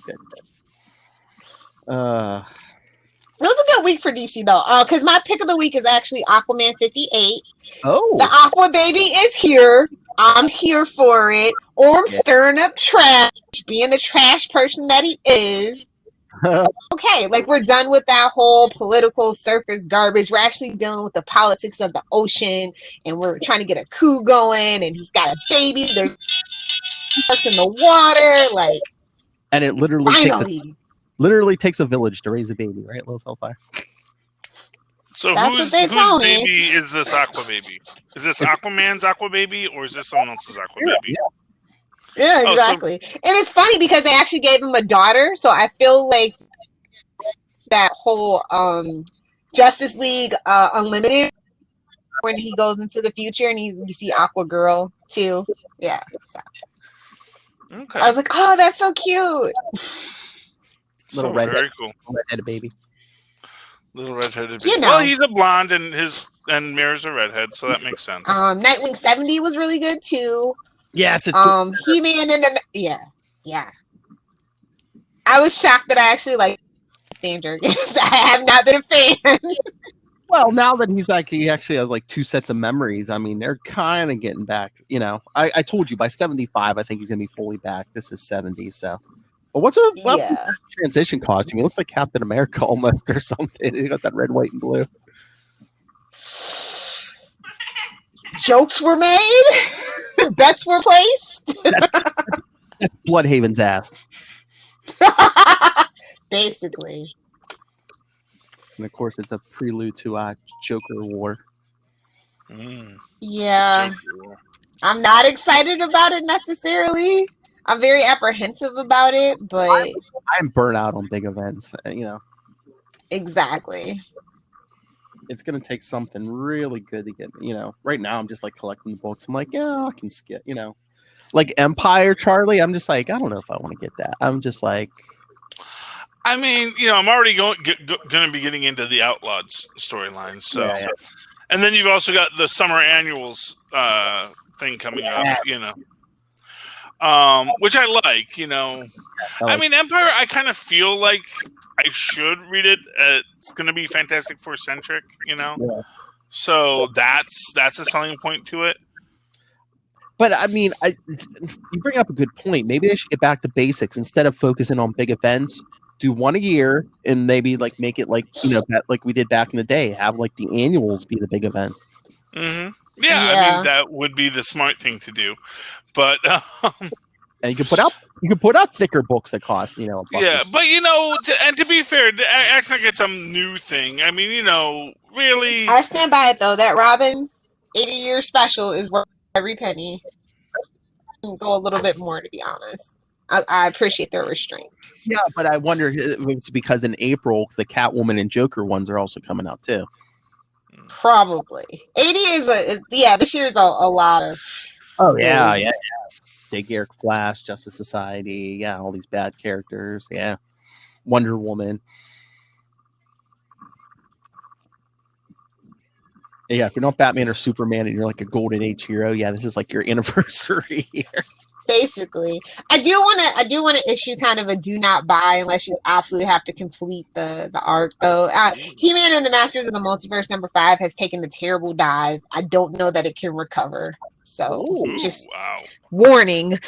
It was a good week for DC though, because my pick of the week is actually Aquaman 58. Oh, The Aqua Baby is here. I'm here for it. Orm stirring up trash, being the trash person that he is. Okay, like we're done with that whole political surface garbage. We're actually dealing with the politics of the ocean, and we're trying to get a coup going. And he's got a baby. There's sharks in the water. Like, and it literally finally, takes a village to raise a baby, right? Little Hellfire. So That's whose what they tell me. baby is this Aqua Baby? Is this Aquaman's Aqua Baby, or is this someone else's Aqua Baby? yeah, Oh, so- exactly. And it's funny because they actually gave him a daughter, so I feel like that whole Justice League Unlimited when he goes into the future and you see Aqua Girl too. Yeah. So Okay. I was like, oh, that's so cute. Little So redhead. very cool. Redheaded baby. Little redheaded baby. You know. Well, he's a blonde and Mira's a redhead, so that makes sense. Nightwing 70 was really good too. Yes, it's He-Man and the yeah. I was shocked that I actually like Standard. I have not been a fan. well. Now that he actually has like 2 sets of memories. I mean, they're kind of getting back. I told you by 75, I think he's gonna be fully back. This is 70, so. But what's Yeah. transition costume? He looks like Captain America almost or something. He got that red, white, and blue. Jokes were made. Bets were placed. That's Bloodhaven's ass. Basically. And of course, it's a prelude to Joker War. Yeah. So, I'm not excited about it necessarily. I'm very apprehensive about it, but I'm burnt out on big events. exactly. it's going to take something really good to get, right now I'm just like collecting books. I'm like, yeah, I can skip, like Empire, Charlie. I'm just like, I don't know if I want to get that. I'm just like, I mean, I'm already going to be getting into the Outlawed storyline. So, yeah. And then you've also got the summer annuals thing coming up, which I like. I mean, Empire. I kind of feel like I should read it. It's going to be Fantastic Four centric, So that's a selling point to it. But I mean, you bring up a good point. Maybe they should get back to basics instead of focusing on big events. Do one a year and maybe like make it like like we did back in the day. Have like the annuals be the big event. Mm-hmm. Yeah, I mean that would be the smart thing to do. But and you can put out thicker books that cost yeah, but and to be fair, acts like it's some new thing. I mean, really. I stand by it though. That Robin 80-year special is worth every penny. Go a little bit more, to be honest. I appreciate their restraint. Yeah, but I wonder if it's because in April the Catwoman and Joker ones are also coming out too. Probably 80 is this year's a lot of. Oh yeah. Big Eric Flash, Justice Society, all these bad characters, Wonder Woman. Yeah, if you're not Batman or Superman and you're like a Golden Age hero, this is like your anniversary here. Basically, I do want to issue kind of a do not buy unless you absolutely have to complete the arc though. He-Man and the Masters of the Multiverse #5 has taken a terrible dive. I don't know that it can recover. So warning.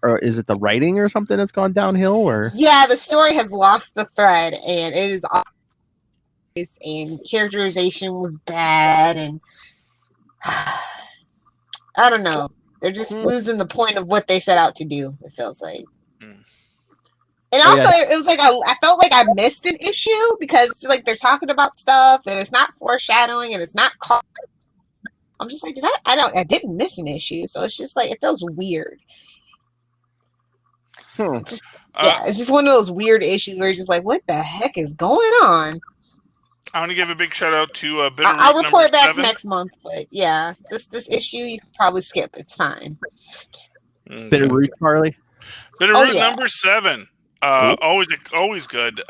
Or is it the writing or something that's gone downhill? Or the story has lost the thread and it is obvious, and characterization was bad, and I don't know. They're just losing the point of what they set out to do, it feels like. And also, it was like I felt like I missed an issue because like they're talking about stuff and it's not foreshadowing and it's not. I'm just like, I didn't miss an issue, so it's just like it feels weird. It's just one of those weird issues where you're just like, what the heck is going on? I want to give a big shout out to Bitterroot. I'll report back 7. next month, but this issue you can probably skip. It's fine. Okay. Bitterroot, Charlie. Bitterroot #7. Always good.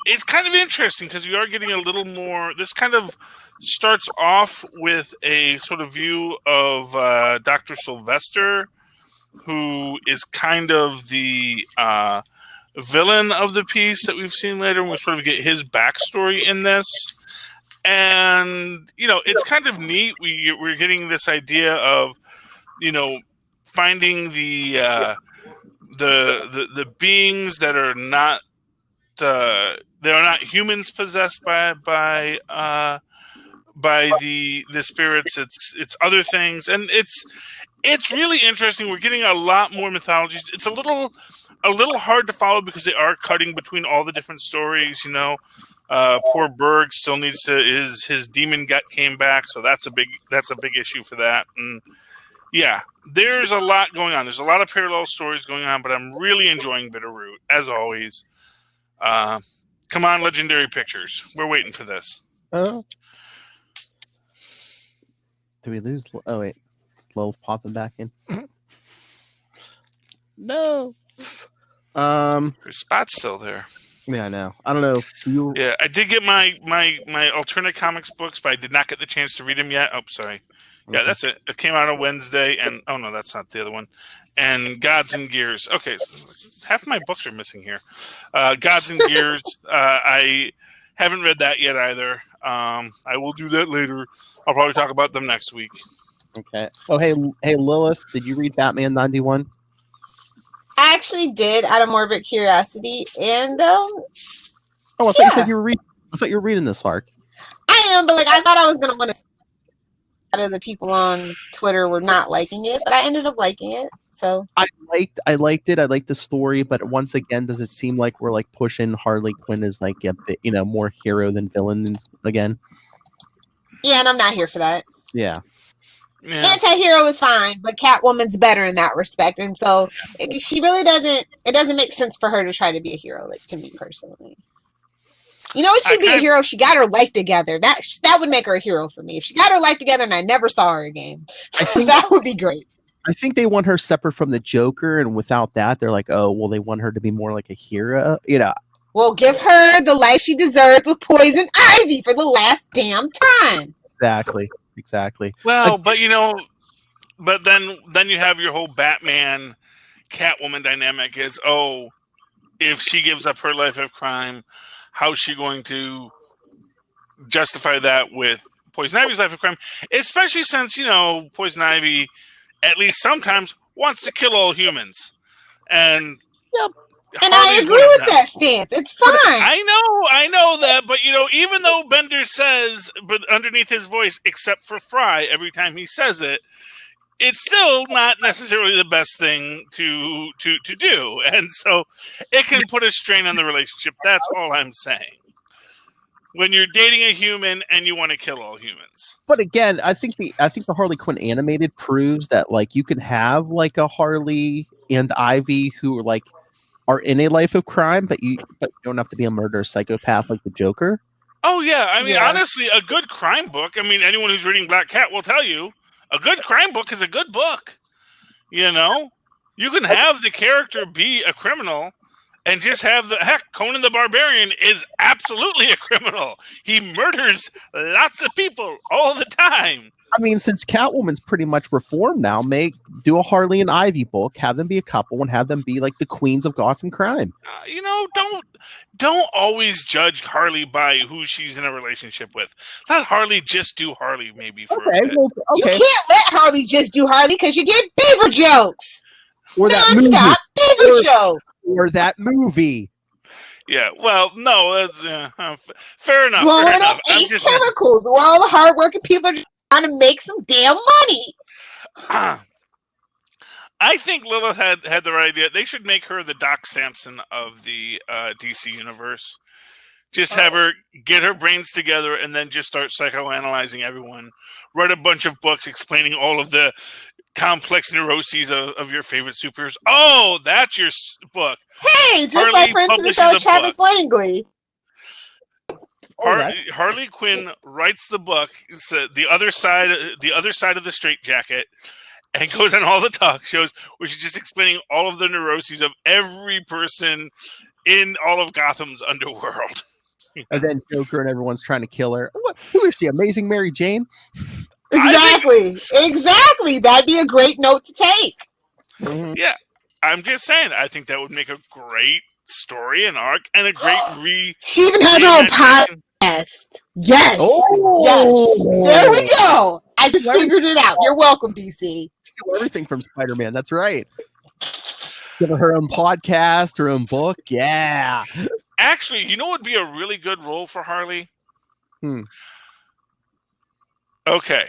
It's kind of interesting because we are getting a little more. This kind of starts off with a sort of view of Dr. Sylvester, who is kind of the villain of the piece that we've seen later, and we sort of get his backstory in this. And it's kind of neat. We're getting this idea of finding the beings that are not they are not humans possessed by the spirits. It's other things, and it's really interesting. We're getting a lot more mythology. It's a little hard to follow because they are cutting between all the different stories. Poor Berg still needs to his demon gut came back, so that's a big issue for that. And there's a lot going on. There's a lot of parallel stories going on, but I'm really enjoying Bitterroot as always. Come on, Legendary Pictures. We're waiting for this. Do we lose? Oh wait, Lil's popping back in. No. Her spot's still there. Yeah, I know. I don't know. Yeah, I did get my alternate comics books, but I did not get the chance to read them yet. Oh, sorry. Yeah, that's it. It came out on Wednesday, and oh no, that's not the other one. And Gods and Gears. Okay, so half my books are missing here. Gods and Gears. I haven't read that yet either. I will do that later. I'll probably talk about them next week. Okay. Oh, hey, Lilith, did you read Batman 91? I actually did, out of morbid curiosity, and I thought you said you were reading. I thought you were reading this arc. I am, but I thought I was gonna want to. A lot of the people on Twitter were not liking it, but I ended up liking it. So I liked it. I liked the story, but once again, does it seem like we're pushing Harley Quinn as a bit, more hero than villain again? Yeah, and I'm not here for that. Yeah. Anti-hero is fine, but Catwoman's better in that respect, and so she really doesn't. It doesn't make sense for her to try to be a hero, to me personally. You know what? She'd be a hero if she got her life together. That would make her a hero for me. If she got her life together and I never saw her again, I think that would be great. I think they want her separate from the Joker, and without that, they're like, oh, well, they want her to be more like a hero. You know. Well, give her the life she deserves with Poison Ivy for the last damn time. Exactly. Well, but but then you have your whole Batman Catwoman dynamic is, if she gives up her life of crime, how's she going to justify that with Poison Ivy's life of crime? Especially since, Poison Ivy, at least sometimes, wants to kill all humans. And yep. And I agree with that stance. It's fine. I know that, but even though Bender says, but underneath his voice, except for Fry, every time he says it, it's still not necessarily the best thing to do, and so it can put a strain on the relationship. That's all I'm saying. When you're dating a human and you want to kill all humans. But again, I think the Harley Quinn animated proves that like you can have like a Harley and Ivy who are in a life of crime, but you don't have to be a murderous psychopath like the Joker. Oh yeah, I mean honestly, a good crime book. I mean, anyone who's reading Black Cat will tell you a good crime book is a good book. You can have the character be a criminal. And just have Conan the Barbarian is absolutely a criminal. He murders lots of people all the time. I mean, since Catwoman's pretty much reformed now, do a Harley and Ivy book, have them be a couple, and have them be like the queens of Gotham crime. Don't always judge Harley by who she's in a relationship with. Let Harley just do Harley maybe for a bit. You can't let Harley just do Harley because you get beaver jokes. Or that movie. Beaver jokes. Or that movie. Yeah, well, no, that's fair enough. Blowing up Ace Chemicals, where all the hardworking people are trying to make some damn money. I think Lilith had the right idea. They should make her the Doc Samson of the DC universe. Just have her get her brains together and then just start psychoanalyzing everyone. Write a bunch of books explaining all of the complex neuroses of your favorite supers. Oh, that's your book. Hey, just like friends of the show, Travis Langley. Harley Quinn writes the book, the other side of the straitjacket, and goes on all the talk shows where she's just explaining all of the neuroses of every person in all of Gotham's underworld. And then Joker and everyone's trying to kill her. Who is she? Amazing Mary Jane? Exactly. That'd be a great note to take. Mm-hmm. Yeah, I'm just saying. I think that would make a great story and arc, and a great She even has her own podcast. Yes. Yes. There we go. I just figured it out. You're welcome, DC. Everything from Spider-Man. That's right. Give her own podcast, her own book. Yeah. Actually, what would be a really good role for Harley? Okay.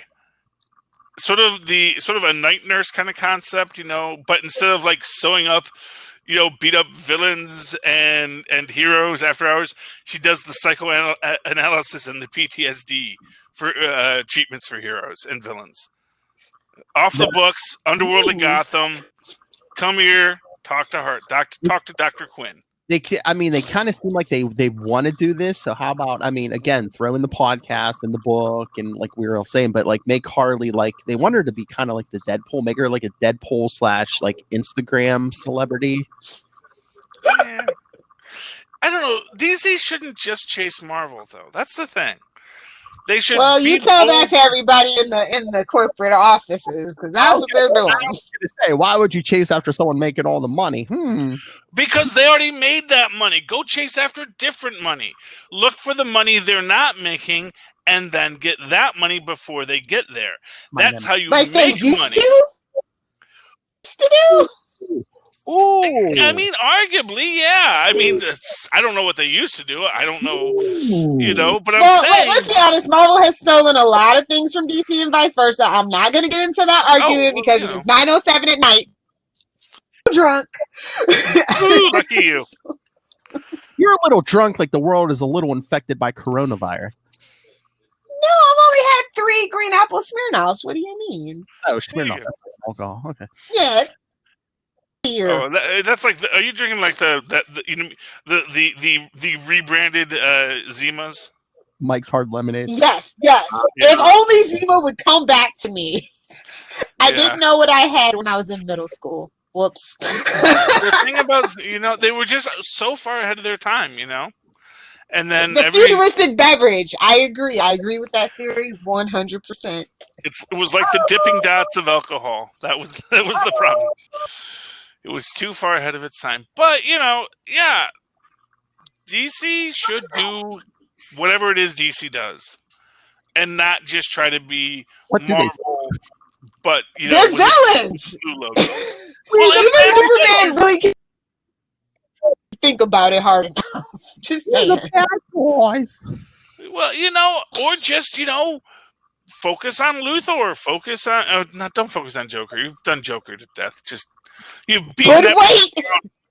Sort of a night nurse kind of concept, but instead of like sewing up, beat up villains and heroes after hours, she does the psychoanalysis and the PTSD for treatments for heroes and villains. Off the books, Underworld of Gotham. Come here, talk to her. Talk to Dr. Quinn. They kind of seem like they want to do this. So how about, again, throw in the podcast and the book and like we were all saying, but like make Harley they want her to be kind of like the Deadpool, make her like a Deadpool / like Instagram celebrity. Yeah. I don't know. DC shouldn't just chase Marvel though. That's the thing. They should. Well, you tell that to everybody in the corporate offices because that's what they're doing. I was going to say, why would you chase after someone making all the money? Because they already made that money. Go chase after different money. Look for the money they're not making, and then get that money before they get there. That's how you make they used money. To do. Ooh. Arguably, yeah. I don't know what they used to do. I don't know, but I'm saying. Let's be honest. Marvel has stolen a lot of things from DC and vice versa. I'm not going to get into that argument because it is 9:07 at night. I'm drunk. Ooh, lucky you. You're a little drunk, like the world is a little infected by coronavirus. No, I've only had 3 green apple Smirnoffs. What do you mean? Oh, Smirnoff alcohol. Okay. Yeah. here. Oh, that's like. Are you drinking like the rebranded Zimas? Mike's Hard Lemonade. Yes. If only Zima would come back to me. I didn't know what I had when I was in middle school. Whoops. The thing about they were just so far ahead of their time, and then the futuristic beverage. I agree with that theory 100%. It was like the dipping dots of alcohol. That was the problem. It was too far ahead of its time. But DC should do whatever it is DC does, and not just try to be Marvel. But they're villains. Well, even Superman really can't think about it hard enough. Just saying. The bad boys. Well, or just focus on Luthor. Focus on don't focus on Joker. You've done Joker to death. Just you've beaten. But wait,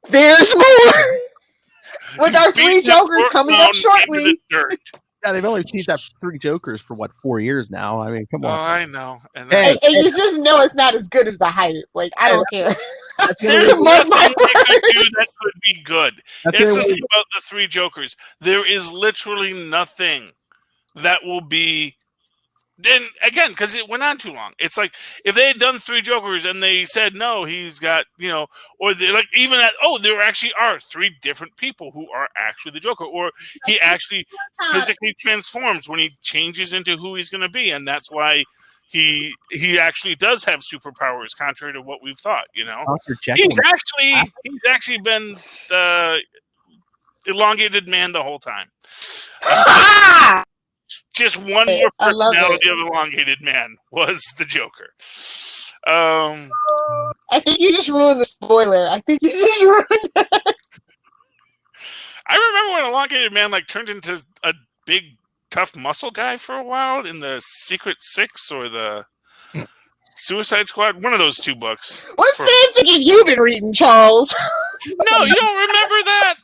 there's more. With our 3 Jokers coming up shortly. Yeah, they've only teased that 3 Jokers for 4 years now. I mean, come on. Oh, I know. And you just know it's not as good as the hype. Like, I don't care. There's nothing they could do that could be good. It's something about the 3 Jokers. There is literally nothing that will be. Then again, because it went on too long. It's like if they had done 3 Jokers and they said no, he's got or they're like even that. Oh, there actually are 3 different people who are actually the Joker, or he actually physically transforms when he changes into who he's going to be, and that's why he actually does have superpowers, contrary to what we've thought. He's actually been the elongated man the whole time. Just one more personality of elongated man was the Joker. I think you just ruined the spoiler. I think you just ruined it. I remember when elongated man turned into a big tough muscle guy for a while in the Secret Six or the Suicide Squad. One of those 2 books. What fanfic have you been reading, Charles? No, you don't remember that?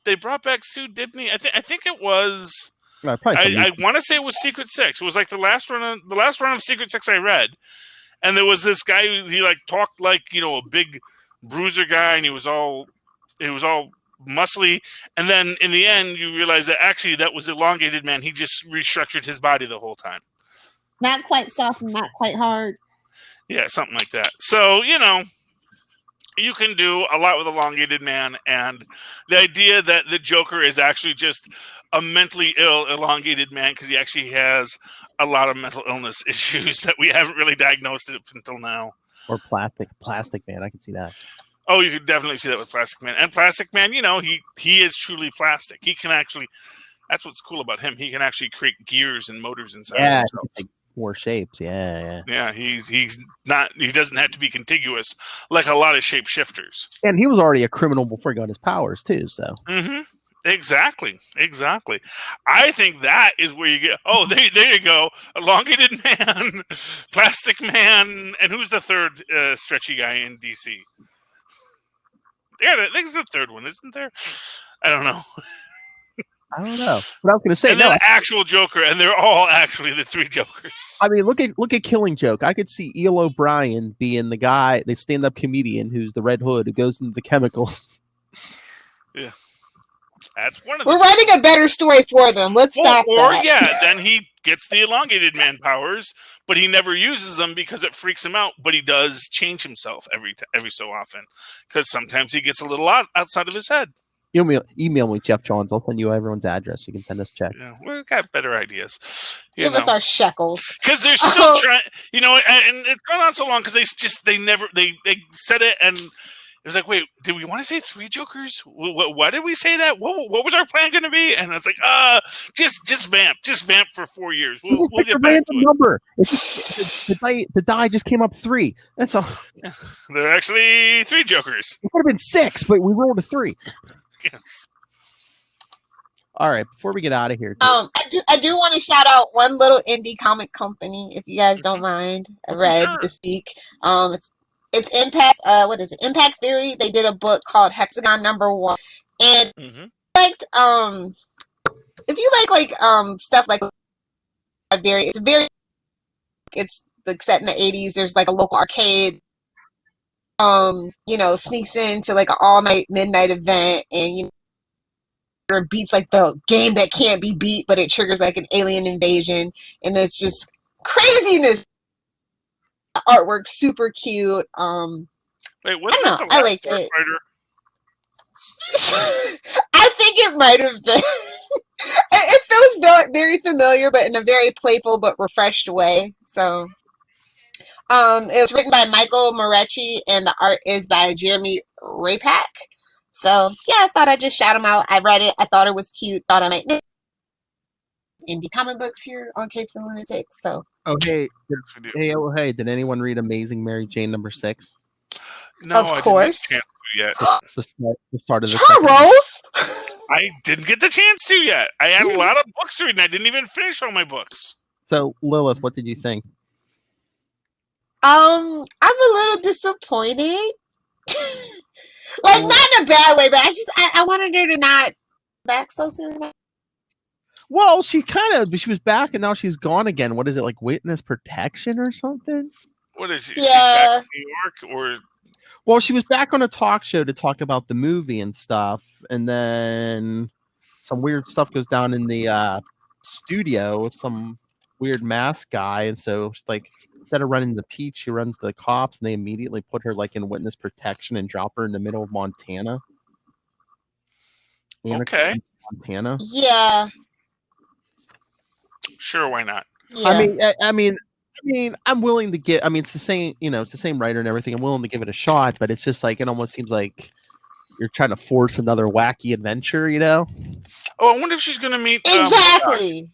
They brought back Sue Dibney. I think it was. I want to say it was Secret Six. It was like the last run of Secret Six I read, and there was this guy who he talked like a big bruiser guy, and he was all muscly, and then in the end you realize that actually that was elongated man. He just restructured his body the whole time. Not quite soft and not quite hard. Yeah, something like that. So you can do a lot with elongated man, and the idea that the Joker is actually just a mentally ill elongated man because he actually has a lot of mental illness issues that we haven't really diagnosed up until now. Or plastic man, I can see that. Oh, you could definitely see that with Plastic Man. And Plastic Man, he is truly plastic. He can actually, that's what's cool about him. He can actually create gears and motors inside of himself. More shapes, yeah. He's not. He doesn't have to be contiguous like a lot of shapeshifters. And he was already a criminal before he got his powers too. So. Mm-hmm. Exactly. I think that is where you get. Oh, there you go. Elongated man, Plastic Man, and who's the third stretchy guy in DC? Yeah, I think there's a third one, isn't there? I don't know. But I was going to say, and then actual Joker, and they're all actually the 3 Jokers. I mean, look at Killing Joke. I could see Eel O'Brien being the guy, the stand-up comedian who's the Red Hood who goes into the chemicals. Yeah, that's one of. We're writing a better story for them. Let's stop that. Yeah, then he gets the elongated man powers, but he never uses them because it freaks him out. But he does change himself every so often because sometimes he gets a little outside of his head. Email me, Jeff Johns. I'll send you everyone's address. You can send us checks. Yeah, we've got better ideas. Give us our shekels. Because they're still trying, and it's gone on so long because they said it and it was like, wait, did we want to say 3 Jokers? Why did we say that? What was our plan going to be? And it's like, just vamp for 4 years. We'll get back to it. Number. The die just came up 3. That's all. They're actually 3 Jokers. It would have been 6, but we rolled a 3. Yes. All right, before we get out of here, I do want to shout out one little indie comic company, if you guys don't mind. I read this week. It's Impact. What is it? Impact Theory. They did a book called Hexagon #1, and if you like stuff like it's like set in the 80s. There's like a local arcade. sneaks into like an all-night midnight event and beats like the game that can't be beat, but it triggers like an alien invasion, and it's just craziness. Artwork super cute. Wait, wasn't that the I last liked Dark it. Rider? I think it might have been. It feels very familiar, but in a very playful but refreshed way. So, it was written by Michael Moretti, and the art is by Jeremy Rapak. So, yeah, I thought I'd just shout him out. I read it. I thought it was cute. Thought I might indie comic books here on Capes and Lunatics. So, Oh, hey, did anyone read Amazing Mary Jane #6? No, of I course. didn't get a chance to yet. The start of the second. Charles! I didn't get the chance to yet. I had a lot of books to read, and I didn't even finish all my books. So, Lilith, what did you think? I'm a little disappointed. Like, not in a bad way, but I wanted her to not back so soon. Well, she was back and now she's gone again. What is it, like witness protection or something? What is it? Yeah. She's back in New York, or Well, she was back on a talk show to talk about the movie and stuff, and then some weird stuff goes down in the studio with some weird mask guy, and so like instead of running the Peach, she runs the cops, and they immediately put her like in witness protection and drop her in the middle of Montana. Okay. Montana. Yeah. Sure, why not? Yeah. I mean, I'm willing to get. I mean, it's the same. It's the same writer and everything. I'm willing to give it a shot, but it's just like it almost seems like you're trying to force another wacky adventure. Oh, I wonder if she's going to meet. Exactly.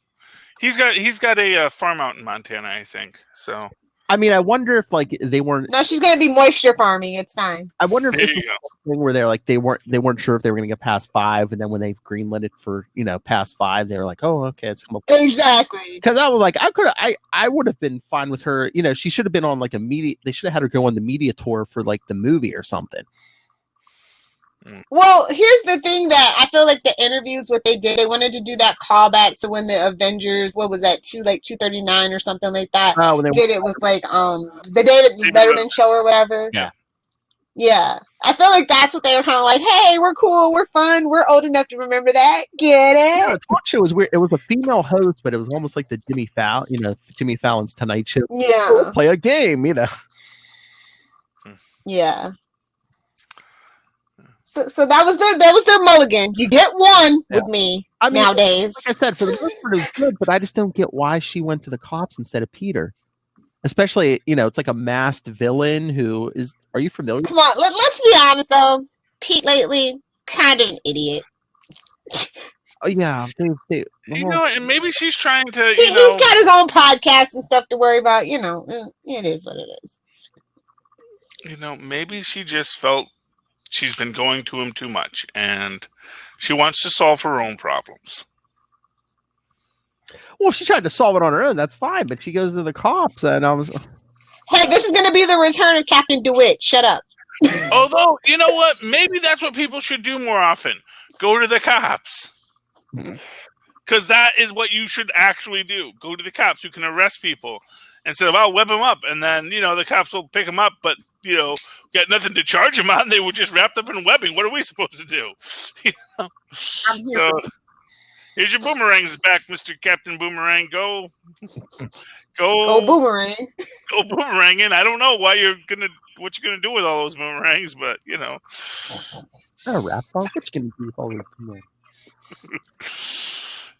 He's got a farm out in Montana, I think. So. I mean, I wonder if like they weren't. No, she's gonna be moisture farming. It's fine. I wonder if There it's you go. a thing where they're like they weren't sure if they were going to get past 5, and then when they greenlit it for past 5, they were like, oh, okay, it's come up. Exactly. Because I was like, I would have been fine with her. She should have been on like a media. They should have had her go on the media tour for like the movie or something. Well, here's the thing that I feel like the interviews, what they did, they wanted to do that callback to when the Avengers, what was that, 239 or something like that, did it with like the David Letterman show or whatever. Yeah. I feel like that's what they were kind of like, hey, we're cool, we're fun, we're old enough to remember that. Get it? Yeah, the talk show was weird. It was a female host, but it was almost like the Jimmy Fallon's Tonight Show. Yeah. We'll play a game, Yeah. So that was their mulligan. You get one with me nowadays. Like I said, for the most part, it was good, but I just don't get why she went to the cops instead of Peter. Especially, it's like a masked villain who is. Are you familiar? Come on, let's be honest though. Pete lately, kind of an idiot. Oh yeah, And maybe she's trying to. He's got his own podcast and stuff to worry about. It is what it is. Maybe she just felt she's been going to him too much, and she wants to solve her own problems. Well, if she tried to solve it on her own, that's fine. But she goes to the cops, and I was. Hey, this is going to be the return of Captain DeWitt. Shut up. Although, you know what? Maybe that's what people should do more often. Go to the cops. Because that is what you should actually do. Go to the cops who can arrest people instead of, web them up. And then, the cops will pick them up, but, got nothing to charge them on. They were just wrapped up in webbing. What are we supposed to do? So, here's your boomerangs back, Mr. Captain Boomerang. Go boomerang. Go boomeranging. I don't know what you're gonna do with all those boomerangs, but A rap song? What you gonna do with all those boomerangs?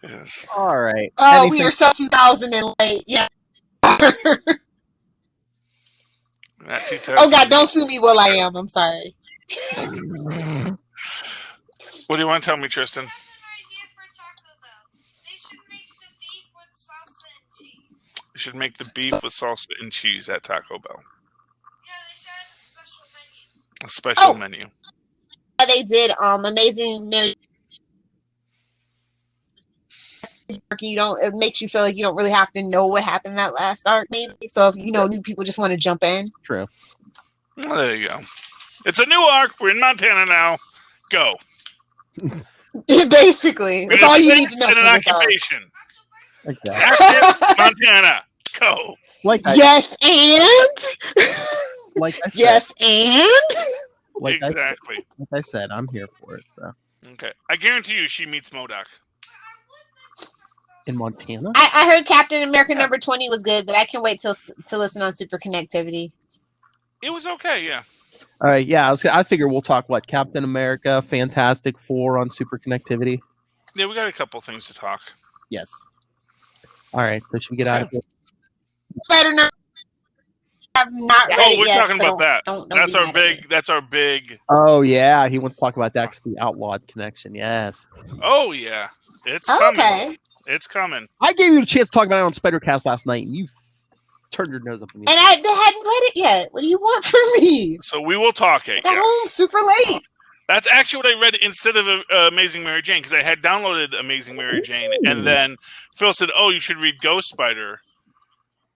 Yes. All right. Oh, we are so 2000 and late. Yeah. Oh God, don't sue me. Well, I am. I'm sorry. What do you want to tell me, Tristan? You should make the beef with salsa and cheese at Taco Bell. Yeah, they should have a special menu. A special menu. They did Amazing Mary. It makes you feel like you don't really have to know what happened in that last arc, maybe. So if new people just want to jump in. True. Well, there you go. It's a new arc. We're in Montana now. Go. Basically, that's all you need to know. An occupation. Okay. Montana. Go. Like yes, and like I said, Yes, and Exactly. like I said, I'm here for it. So Okay. I guarantee you she meets MODOK. in Montana, I heard Captain America number 20 was good, but I can wait to listen on Super Connectivity. It was okay, yeah. all right, yeah. I figure we'll talk what Captain America, Fantastic Four on Super Connectivity. Yeah, we got a couple things to talk. Yes. All right, so should we get out of here? Better not. I've not read Oh, it we're yet, talking so about that. don't That's be our mad at me. big. That's our big. Oh yeah, he wants to talk about that 'cause the Outlawed connection. Yes, Oh yeah, it's Oh, coming. okay. It's coming. I gave you a chance to talk about it on Spidercast last night, and you turned your nose up at me. And I hadn't read it yet. What do you want from me? So we will talk it. I got home Yes. super late. That's actually what I read instead of Amazing Mary Jane, because I had downloaded Amazing Mary Jane, and then Phil said, "Oh, you should read Ghost Spider."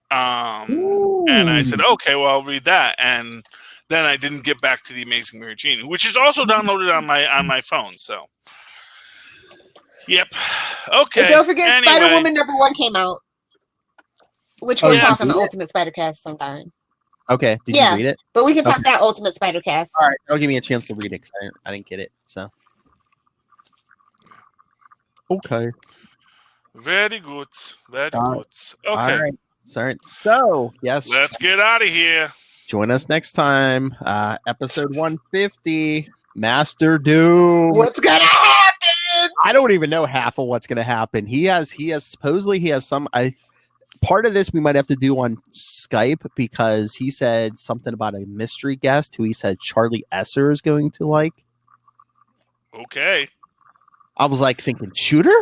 And I said, "Okay, well, I'll read that." And then I didn't get back to the Amazing Mary Jane, which is also downloaded on my phone. So, yep. Okay. And don't forget, Anyway. Spider-Woman number 1 came out, which we'll yes. talk on the Ultimate Spider-Cast sometime. Okay, did Yeah. you read it? But we can talk Okay. that Ultimate Spider-Cast. All right, don't give me a chance to read it 'cause I didn't get it. So, okay, Very good. Very All good. all Okay. right, sorry. So, yes, Let's get out of here. join us next time. Episode 150, Master Doom. What's gonna happen? I don't even know half of what's going to happen. He has supposedly he has some. Part of this we might have to do on Skype because he said something about a mystery guest who he said Charlie Esser is going to like. Okay. I was like thinking shooter,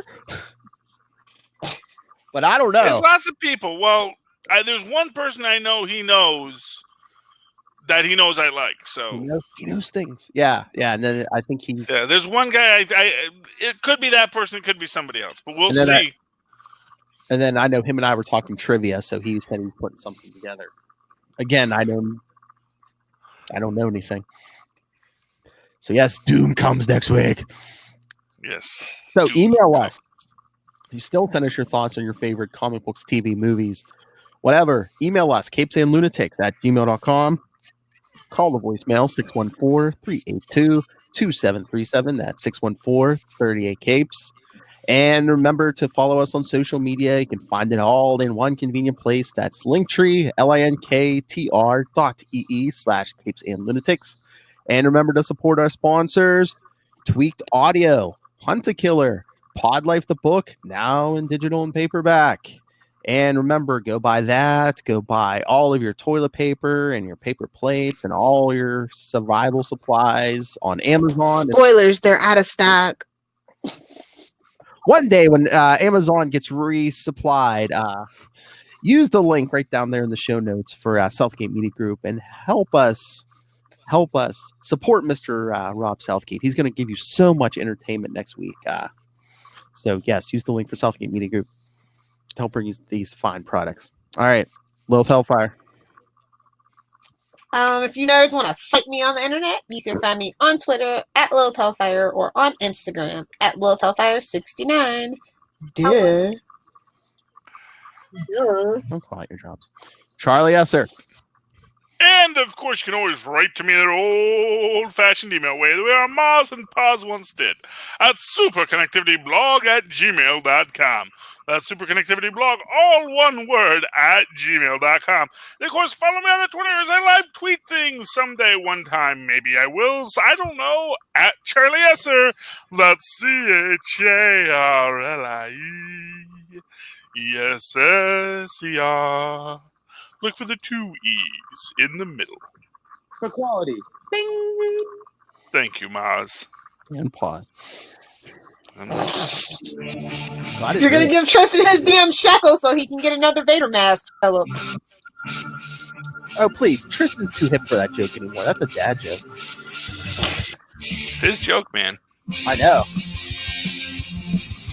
but I don't know. There's lots of people. Well, there's one person I know he knows that he knows I like. So He knows things. Yeah. And then I think he's. yeah, there's one guy. It could be that person. It could be somebody else. But we'll And then see. And then I know him and I were talking trivia, so he said he was putting something together. Again, I don't know anything. So yes, Doom comes next week. Yes. So Doom email comes. us. If you still send us your thoughts on your favorite comic books, TV, movies, whatever, email us, capesandlunatics@gmail.com. Call the voicemail, 614-382-2737. That's 614-38-CAPES. And remember to follow us on social media. You can find it all in one convenient place. That's Linktree, linktr.ee/capesandlunatics. And remember to support our sponsors, Tweaked Audio, Hunt a Killer, Pod Life the Book, now in digital and paperback. And remember, go buy that. Go buy all of your toilet paper and your paper plates and all your survival supplies on Amazon. Spoilers, they're out of stock. One day when Amazon gets resupplied, use the link right down there in the show notes for Southgate Media Group and help us support Mr. Rob Southgate. He's going to give you so much entertainment next week. So yes, use the link for Southgate Media Group to help bring you these fine products. All right, Lilith Hellfire. If you nerds want to fight me on the internet, you can find me on Twitter @Lilith Hellfire or on Instagram @Lilith Hellfire69. Duh. Don't call out your jobs. Charlie Esser. And of course, you can always write to me in an old-fashioned email way the way our Mars and Paz once did at superconnectivityblog@gmail.com. That's superconnectivityblog, all one word, @gmail.com. And of course, follow me on the Twitter as I live tweet things someday, one time. Maybe I will. So I don't know. @Charlie Esser. That's CHARLIESSER. Look for the 2 E's in the middle. For quality. Bing. Thank you, Maz. And pause. You're going to give Tristan his damn shekel so he can get another Vader mask developed. Oh, please. Tristan's too hip for that joke anymore. That's a dad joke. It's his joke, man. I know.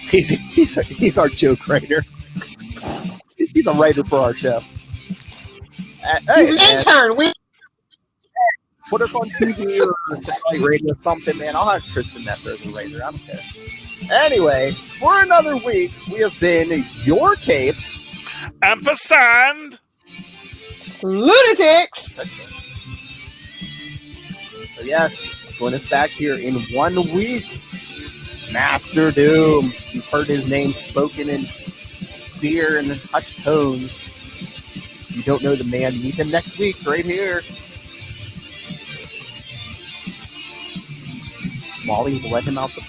He's our joke writer. He's a writer for our show. He's an intern. Put us on TV or satellite radio or something, man. I'll have Tristan Messer as a writer. I don't care. Anyway, for another week, we have been your capes. Ampersand. Lunatics. So yes, join us back here in 1 week. Master Doom. You've heard his name spoken in fear and hushed tones. If you don't know the man, meet him next week right here. Molly, will let him out the